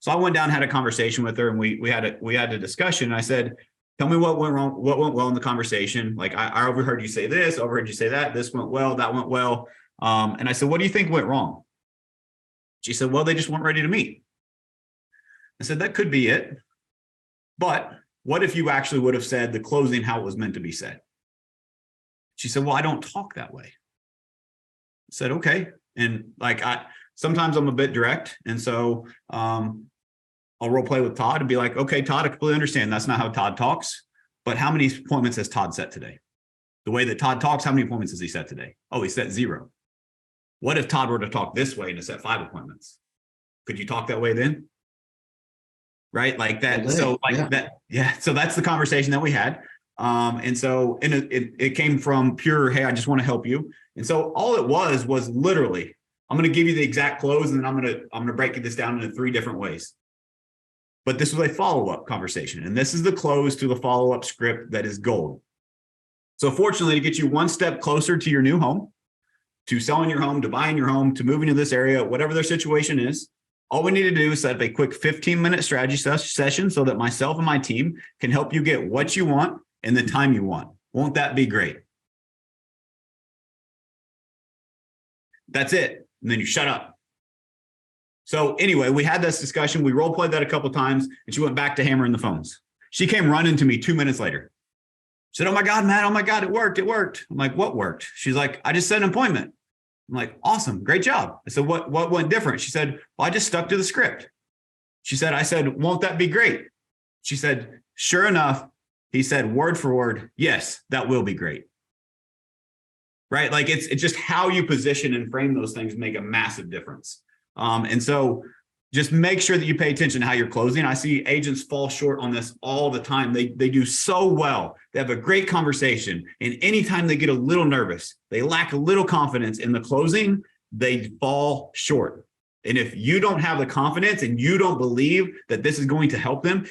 Speaker 1: So I went down, had a conversation with her, and we had a discussion. And I said, tell me what went wrong, what went well in the conversation. Like I overheard you say this, overheard you say that. This went well, that went well. And I said, what do you think went wrong? She said, well, they just weren't ready to meet. I said, that could be it. But what if you actually would have said the closing how it was meant to be said? She said, well, I don't talk that way. I said, okay. And like sometimes I'm a bit direct. And so I'll role play with Todd and be like, okay, Todd, I completely understand. That's not how Todd talks. But how many appointments has Todd set today? The way that Todd talks, how many appointments has he set today? Oh, he set 0. What if Todd were to talk this way and to set 5 appointments? Could you talk that way then? Right? Like that. So like that. Yeah. So that's the conversation that we had. And so it came from pure, hey, I just want to help you. And so all it was literally, I'm going to give you the exact close and then I'm going to break this down into 3 different ways. But this was a follow-up conversation. And this is the close to the follow-up script that is gold. So fortunately, to get you one step closer to your new home, to selling your home, to buying your home, to moving to this area, whatever their situation is, all we need to do is set up a quick 15-minute strategy session so that myself and my team can help you get what you want in the time you want. Won't that be great? That's it. And then you shut up. So anyway, we had this discussion. We role played that a couple of times, and she went back to hammering the phones. She came running to me 2 minutes later. She said, "Oh my God, Matt, oh my God, it worked. It worked." I'm like, "What worked?" She's like, "I just set an appointment." I'm like, "Awesome. Great job." I said, what went different? She said, "Well, I just stuck to the script." I said, "Won't that be great?" She said, "Sure enough," he said, word for word, "Yes, that will be great." Right? Like it's just how you position and frame those things make a massive difference. And so just make sure that you pay attention to how you're closing. I see agents fall short on this all the time. They do so well. They have a great conversation. And anytime they get a little nervous, they lack a little confidence in the closing, they fall short. And if you don't have the confidence and you don't believe that this is going to help them,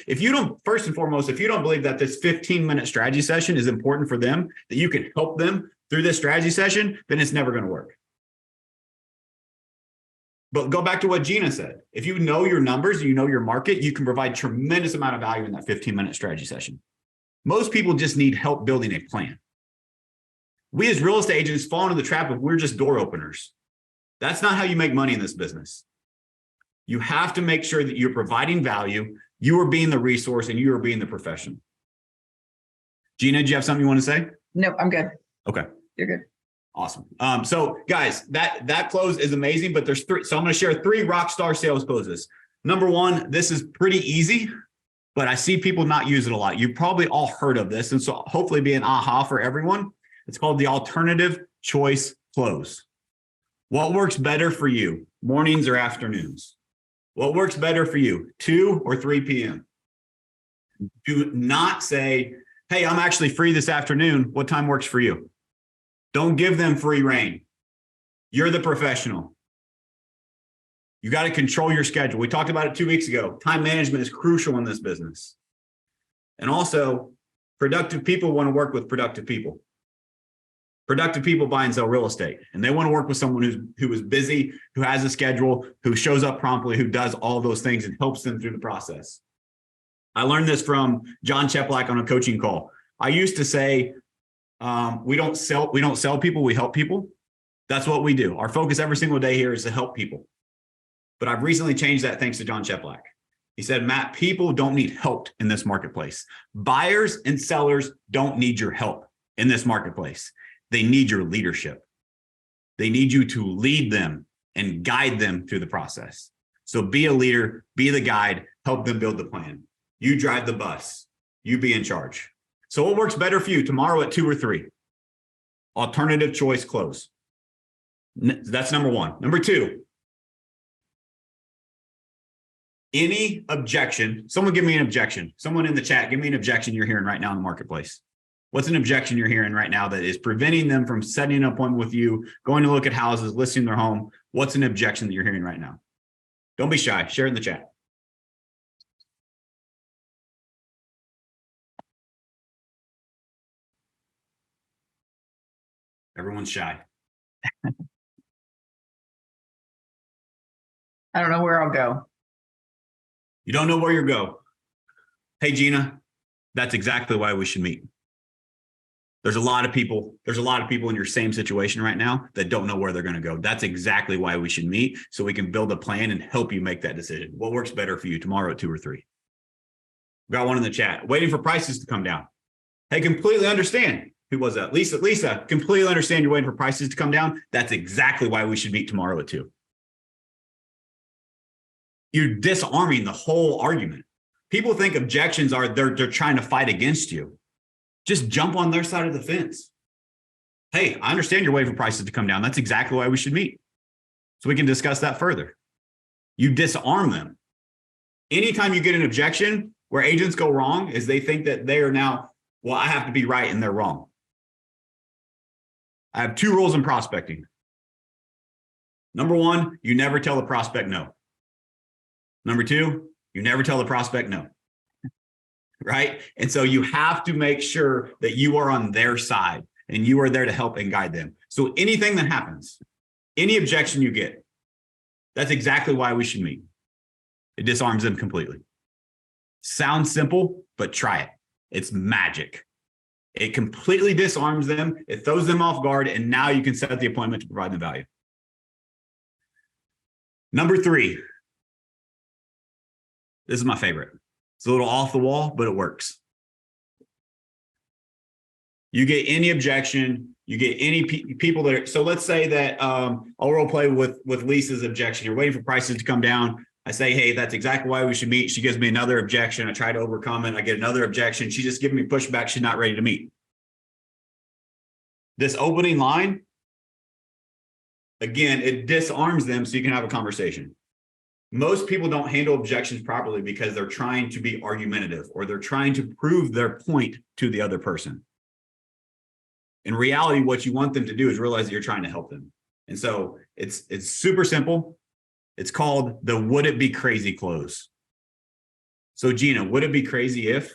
Speaker 1: first and foremost, if you don't believe that this 15-minute strategy session is important for them, that you can help them through this strategy session, then it's never going to work. But go back to what Gina said. If you know your numbers, you know your market, you can provide tremendous amount of value in that 15-minute strategy session. Most people just need help building a plan. We as real estate agents fall into the trap of we're just door openers. That's not how you make money in this business. You have to make sure that you're providing value, you are being the resource, and you are being the professional. Gina, do you have something you want to say?
Speaker 2: No, I'm good.
Speaker 1: Okay.
Speaker 2: You're good.
Speaker 1: Awesome. So guys, that close is amazing, but there's three. So I'm going to share 3 rock star sales closes. Number 1, this is pretty easy, but I see people not use it a lot. You've probably all heard of this. And so hopefully be an aha for everyone. It's called the alternative choice close. What works better for you, mornings or afternoons? What works better for you, 2 or 3 p.m.? Do not say, "Hey, I'm actually free this afternoon. What time works for you?" Don't give them free reign. You're the professional. You got to control your schedule. We talked about it 2 weeks ago. Time management is crucial in this business. And also, productive people want to work with productive people. Productive people buy and sell real estate, and they want to work with someone who is busy, who has a schedule, who shows up promptly, who does all those things and helps them through the process. I learned this from John Cheplack on a coaching call. I used to say, we don't sell people, we help people. That's what we do. Our focus every single day here is to help people. But I've recently changed that thanks to John Cheplack. He said, "Matt, people don't need help in this marketplace. Buyers and sellers don't need your help in this marketplace. They need your leadership. They need you to lead them and guide them through the process. So be a leader, be the guide, help them build the plan. You drive the bus, you be in charge." So what works better for you tomorrow at 2 or 3? Alternative choice close. That's number 1. Number 2, any objection. Someone give me an objection. Someone in the chat, give me an objection you're hearing right now in the marketplace. What's an objection you're hearing right now that is preventing them from setting an appointment with you, going to look at houses, listing their home? What's an objection that you're hearing right now? Don't be shy. Share it in the chat. Everyone's shy.
Speaker 2: I don't know where I'll go.
Speaker 1: You don't know where you go. Hey, Gina, that's exactly why we should meet. There's a lot of people in your same situation right now that don't know where they're going to go. That's exactly why we should meet, so we can build a plan and help you make that decision. What works better for you tomorrow at 2 or 3? Got one in the chat. Waiting for prices to come down. Hey, completely understand. Who was that? Lisa, completely understand you're waiting for prices to come down. That's exactly why we should meet tomorrow at 2. You're disarming the whole argument. People think objections are they're trying to fight against you. Just jump on their side of the fence. Hey, I understand you're waiting for prices to come down. That's exactly why we should meet. So we can discuss that further. You disarm them. Anytime you get an objection, where agents go wrong is they think that they are now, well, I have to be right and they're wrong. I have 2 rules in prospecting. Number 1, you never tell the prospect no. Number 2, you never tell the prospect no. Right? And so you have to make sure that you are on their side and you are there to help and guide them. So anything that happens, any objection you get, that's exactly why we should meet. It disarms them completely. Sounds simple, but try it. It's magic. It completely disarms them. It throws them off guard. And now you can set the appointment to provide them value. Number 3. This is my favorite. It's a little off the wall, but it works. You get any objection, you get any people that are, so let's say that I'll role play with Lisa's objection. You're waiting for prices to come down. I say, hey, that's exactly why we should meet. She gives me another objection. I try to overcome it. I get another objection. She just giving me pushback. She's not ready to meet. This opening line, again, it disarms them so you can have a conversation. Most people don't handle objections properly because they're trying to be argumentative or they're trying to prove their point to the other person. In reality, what you want them to do is realize that you're trying to help them. And so it's super simple. It's called the would it be crazy close. So Gina, would it be crazy if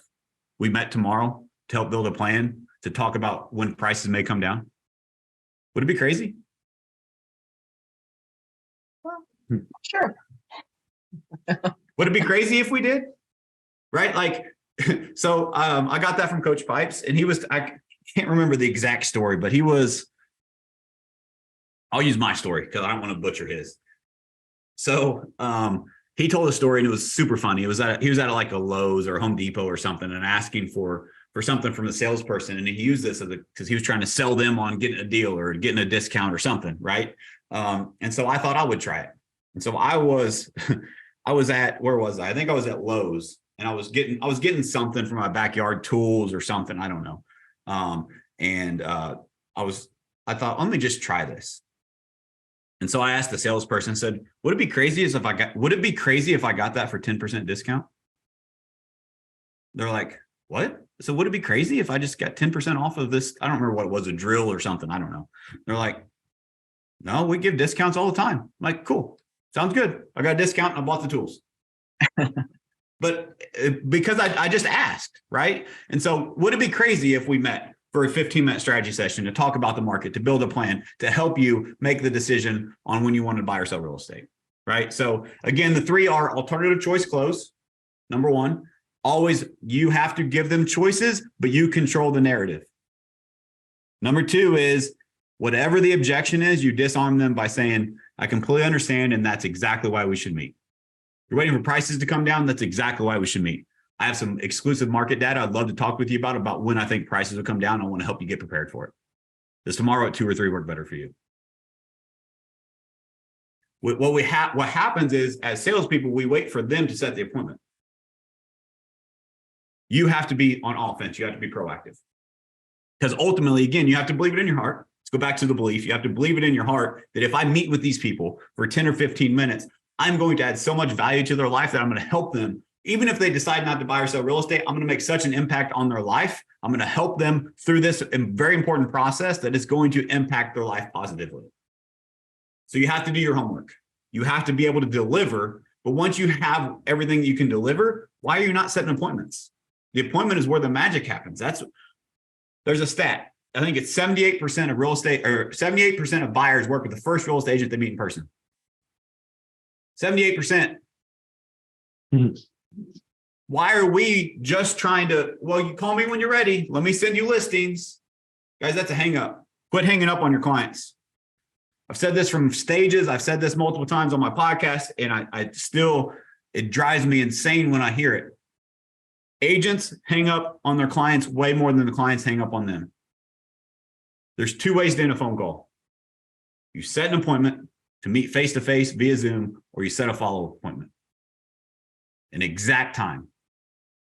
Speaker 1: we met tomorrow to help build a plan to talk about when prices may come down? Would it be crazy?
Speaker 2: Well, sure.
Speaker 1: Would it be crazy if we did? Right? Like, so I got that from Coach Pipes, and I can't remember the exact story, but I'll use my story because I don't want to butcher his. So he told a story and it was super funny. He was at like a Lowe's or Home Depot or something and asking for something from the salesperson. And he used this because he was trying to sell them on getting a deal or getting a discount or something. Right. And so I thought I would try it. And so I was at, where was I? I think I was at Lowe's and I was getting something from my backyard tools or something. I don't know. I thought, let me just try this. And so I asked the salesperson, said, would it be crazy if I got that for 10% discount? They're like, what? So would it be crazy if I just got 10% off of this? I don't remember what it was, a drill or something. I don't know. They're like, no, we give discounts all the time. I'm like, cool. Sounds good. I got a discount and I bought the tools. But because I just asked, right? And so would it be crazy if we met for a 15-minute strategy session to talk about the market, to build a plan, to help you make the decision on when you want to buy or sell real estate, right? So again, the 3 are alternative choice close. Number 1, always you have to give them choices, but you control the narrative. Number 2 is whatever the objection is, you disarm them by saying, I completely understand, and that's exactly why we should meet. You're waiting for prices to come down. That's exactly why we should meet. I have some exclusive market data I'd love to talk with you about when I think prices will come down. I want to help you get prepared for it. Does tomorrow at 2 or 3 work better for you? What happens is, as salespeople, we wait for them to set the appointment. You have to be on offense. You have to be proactive. Because ultimately, again, you have to believe it in your heart. Let's go back to the belief. You have to believe it in your heart that if I meet with these people for 10 or 15 minutes, I'm going to add so much value to their life that I'm going to help them. Even if they decide not to buy or sell real estate, I'm going to make such an impact on their life. I'm going to help them through this very important process that is going to impact their life positively. So you have to do your homework. You have to be able to deliver. But once you have everything you can deliver, why are you not setting appointments? The appointment is where the magic happens. There's a stat. I think it's 78% of real estate, or 78% of buyers work with the first real estate agent they meet in person. 78%.
Speaker 3: Mhm.
Speaker 1: Why are we just trying to, well, you call me when you're ready. Let me send you listings. Guys, that's a hang up. Quit hanging up on your clients. I've said this from stages. I've said this multiple times on my podcast, and it drives me insane when I hear it. Agents hang up on their clients way more than the clients hang up on them. There's 2 ways to end a phone call. You set an appointment to meet face-to-face via Zoom, or you set a follow-up appointment. An exact time.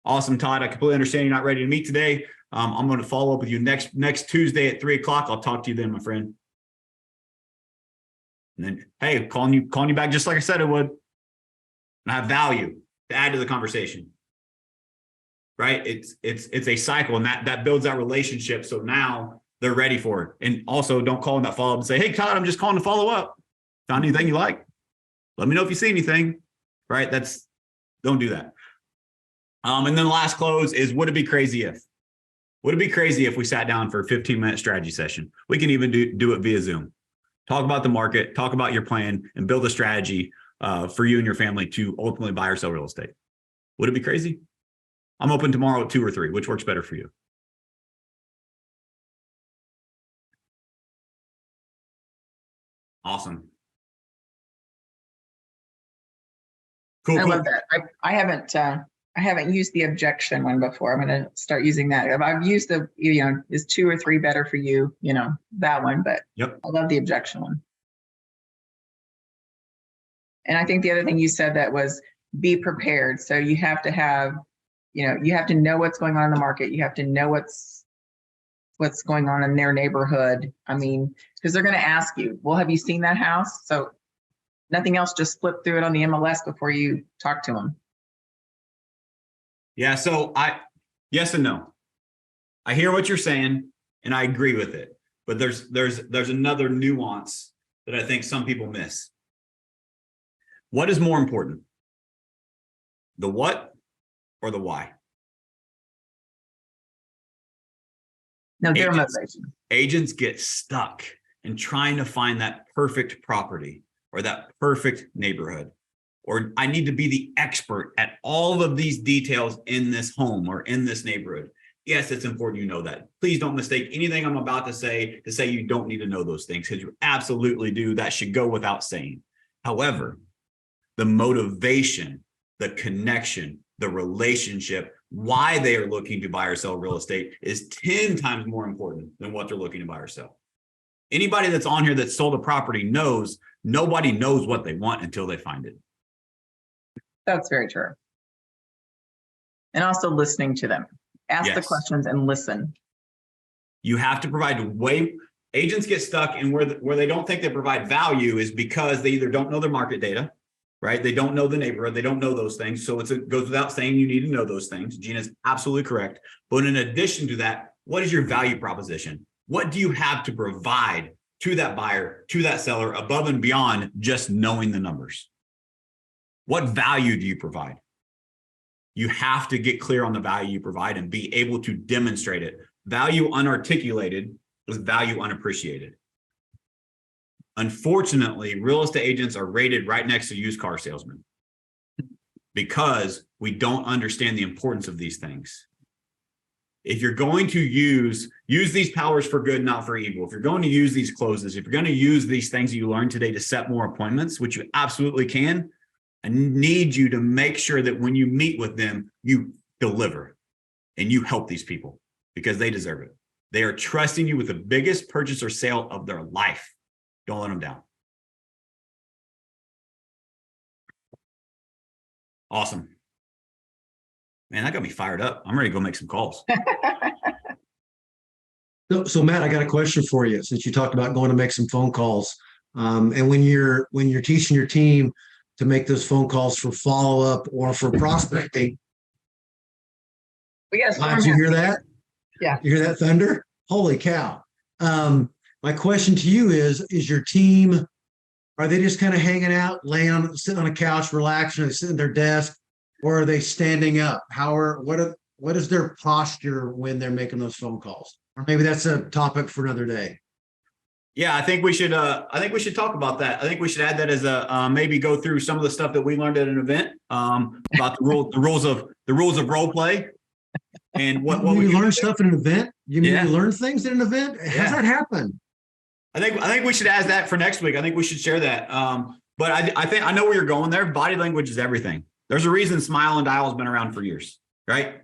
Speaker 1: Awesome, Todd. I completely understand you're not ready to meet today. I'm going to follow up with you next Tuesday at 3 o'clock. I'll talk to you then, my friend. And then, hey, calling you back just like I said it would. And I have value to add to the conversation. Right? It's a cycle, and that builds that relationship. So now they're ready for it. And also, don't call in that follow-up and say, hey, Todd, I'm just calling to follow up. Found anything you like? Let me know if you see anything. Right? Don't do that. And then the last close is, would it be crazy if? Would it be crazy if we sat down for a 15-minute strategy session? We can even do it via Zoom. Talk about the market, talk about your plan, and build a strategy for you and your family to ultimately buy or sell real estate. Would it be crazy? I'm open tomorrow at 2 or 3. Which works better for you? Awesome. Cool.
Speaker 2: I
Speaker 1: Cool.
Speaker 2: love that. I haven't used the objection one before. I'm going to start using that. I've used the, is 2 or 3 better for you, that one, but
Speaker 1: Yep.
Speaker 2: I love the objection one. And I think the other thing you said that was be prepared. So you have to have, you have to know what's going on in the market. You have to know what's going on in their neighborhood. I mean, because they're going to ask you, well, have you seen that house? So nothing else, just flip through it on the MLS before you talk to them.
Speaker 1: Yeah. So yes and no. I hear what you're saying and I agree with it, but there's another nuance that I think some people miss. What is more important? The what or the why?
Speaker 2: No, their motivation.
Speaker 1: Agents get stuck in trying to find that perfect property or that perfect neighborhood, or I need to be the expert at all of these details in this home or in this neighborhood. Yes, it's important you know that. Please don't mistake anything I'm about to say you don't need to know those things, because you absolutely do. That should go without saying. However, the motivation, the connection, the relationship, why they are looking to buy or sell real estate is 10 times more important than what they're looking to buy or sell. Anybody that's on here that sold a property knows nobody knows what they want until they find it.
Speaker 2: That's very true. And also listening to them. Ask the questions and listen.
Speaker 1: You have to provide agents get stuck in where they don't think they provide value is because they either don't know their market data, right? They don't know the neighborhood. They don't know those things. So it goes without saying you need to know those things. Gina's absolutely correct. But in addition to that, what is your value proposition? What do you have to provide to that buyer, to that seller, above and beyond just knowing the numbers? What value do you provide? You have to get clear on the value you provide and be able to demonstrate it. Value unarticulated is value unappreciated. Unfortunately, real estate agents are rated right next to used car salesmen because we don't understand the importance of these things. If you're going to use these powers for good, not for evil, if you're going to use these closes, if you're going to use these things you learned today to set more appointments, which you absolutely can, I need you to make sure that when you meet with them, you deliver and you help these people because they deserve it. They are trusting you with the biggest purchase or sale of their life. Don't let them down. Awesome. Man, that got me fired up. I'm ready to go make some calls.
Speaker 3: So Matt, I got a question for you. Since you talked about going to make some phone calls, and when you're teaching your team to make those phone calls for follow-up or for prospecting,
Speaker 2: Yes,
Speaker 3: you hear that?
Speaker 2: Yeah.
Speaker 3: You hear that thunder? Holy cow. My question to you is your team, are they just kind of hanging out, sitting on a couch, relaxing, or they sit at their desk, or are they standing up? What is their posture when they're making those phone calls? Or maybe that's a topic for another day.
Speaker 1: Yeah, I think we should talk about that. I think we should add that as maybe go through some of the stuff that we learned at an event about the rules of role play. And what
Speaker 3: you learn stuff at an event? You mean you learn things at an event? How's that happen?
Speaker 1: I think we should add that for next week. I think we should share that. But I think I know where you're going there. Body language is everything. There's a reason Smile and Dial has been around for years, right?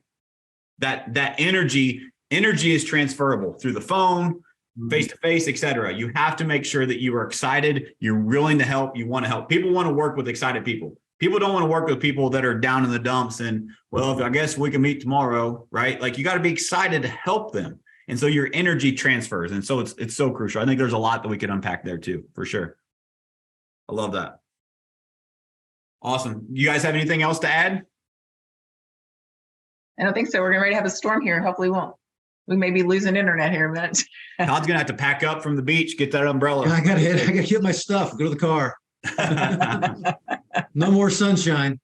Speaker 1: That energy is transferable through the phone, face to face, et cetera. You have to make sure that you are excited, you're willing to help, you want to help. People want to work with excited people. People don't want to work with people that are down in the dumps and, well, I guess we can meet tomorrow, right? Like you got to be excited to help them. And so your energy transfers. And so it's so crucial. I think there's a lot that we could unpack there too, for sure. I love that. Awesome. You guys have anything else to add?
Speaker 2: I don't think so. We're getting ready to have a storm here. Hopefully we may be losing internet here in a minute.
Speaker 1: Todd's gonna have to pack up from the beach, get that umbrella.
Speaker 3: I gotta get my stuff, go to the car. No more sunshine.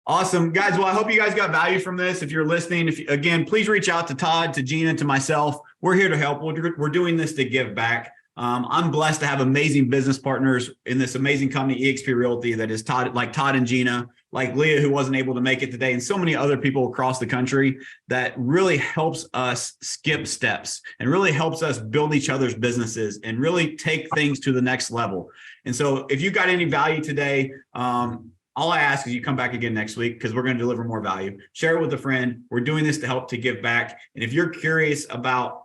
Speaker 1: Awesome, guys. Well, I hope you guys got value from this. If you're listening, again, please reach out to Todd, to Gina, to myself. We're here to help. We're doing this to give back. I'm blessed to have amazing business partners in this amazing company, eXp Realty, that is Todd and Gina, like Leah, who wasn't able to make it today, and so many other people across the country that really helps us skip steps and really helps us build each other's businesses and really take things to the next level. And so if you got any value today, All I ask is you come back again next week because we're going to deliver more value. Share it with a friend. We're doing this to help to give back. And if you're curious about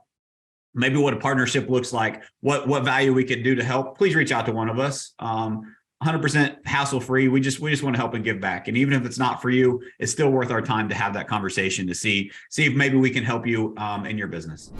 Speaker 1: maybe what a partnership looks like, what value we could do to help, please reach out to one of us. 100% hassle free. We just want to help and give back. And even if it's not for you, it's still worth our time to have that conversation to see if maybe we can help you in your business.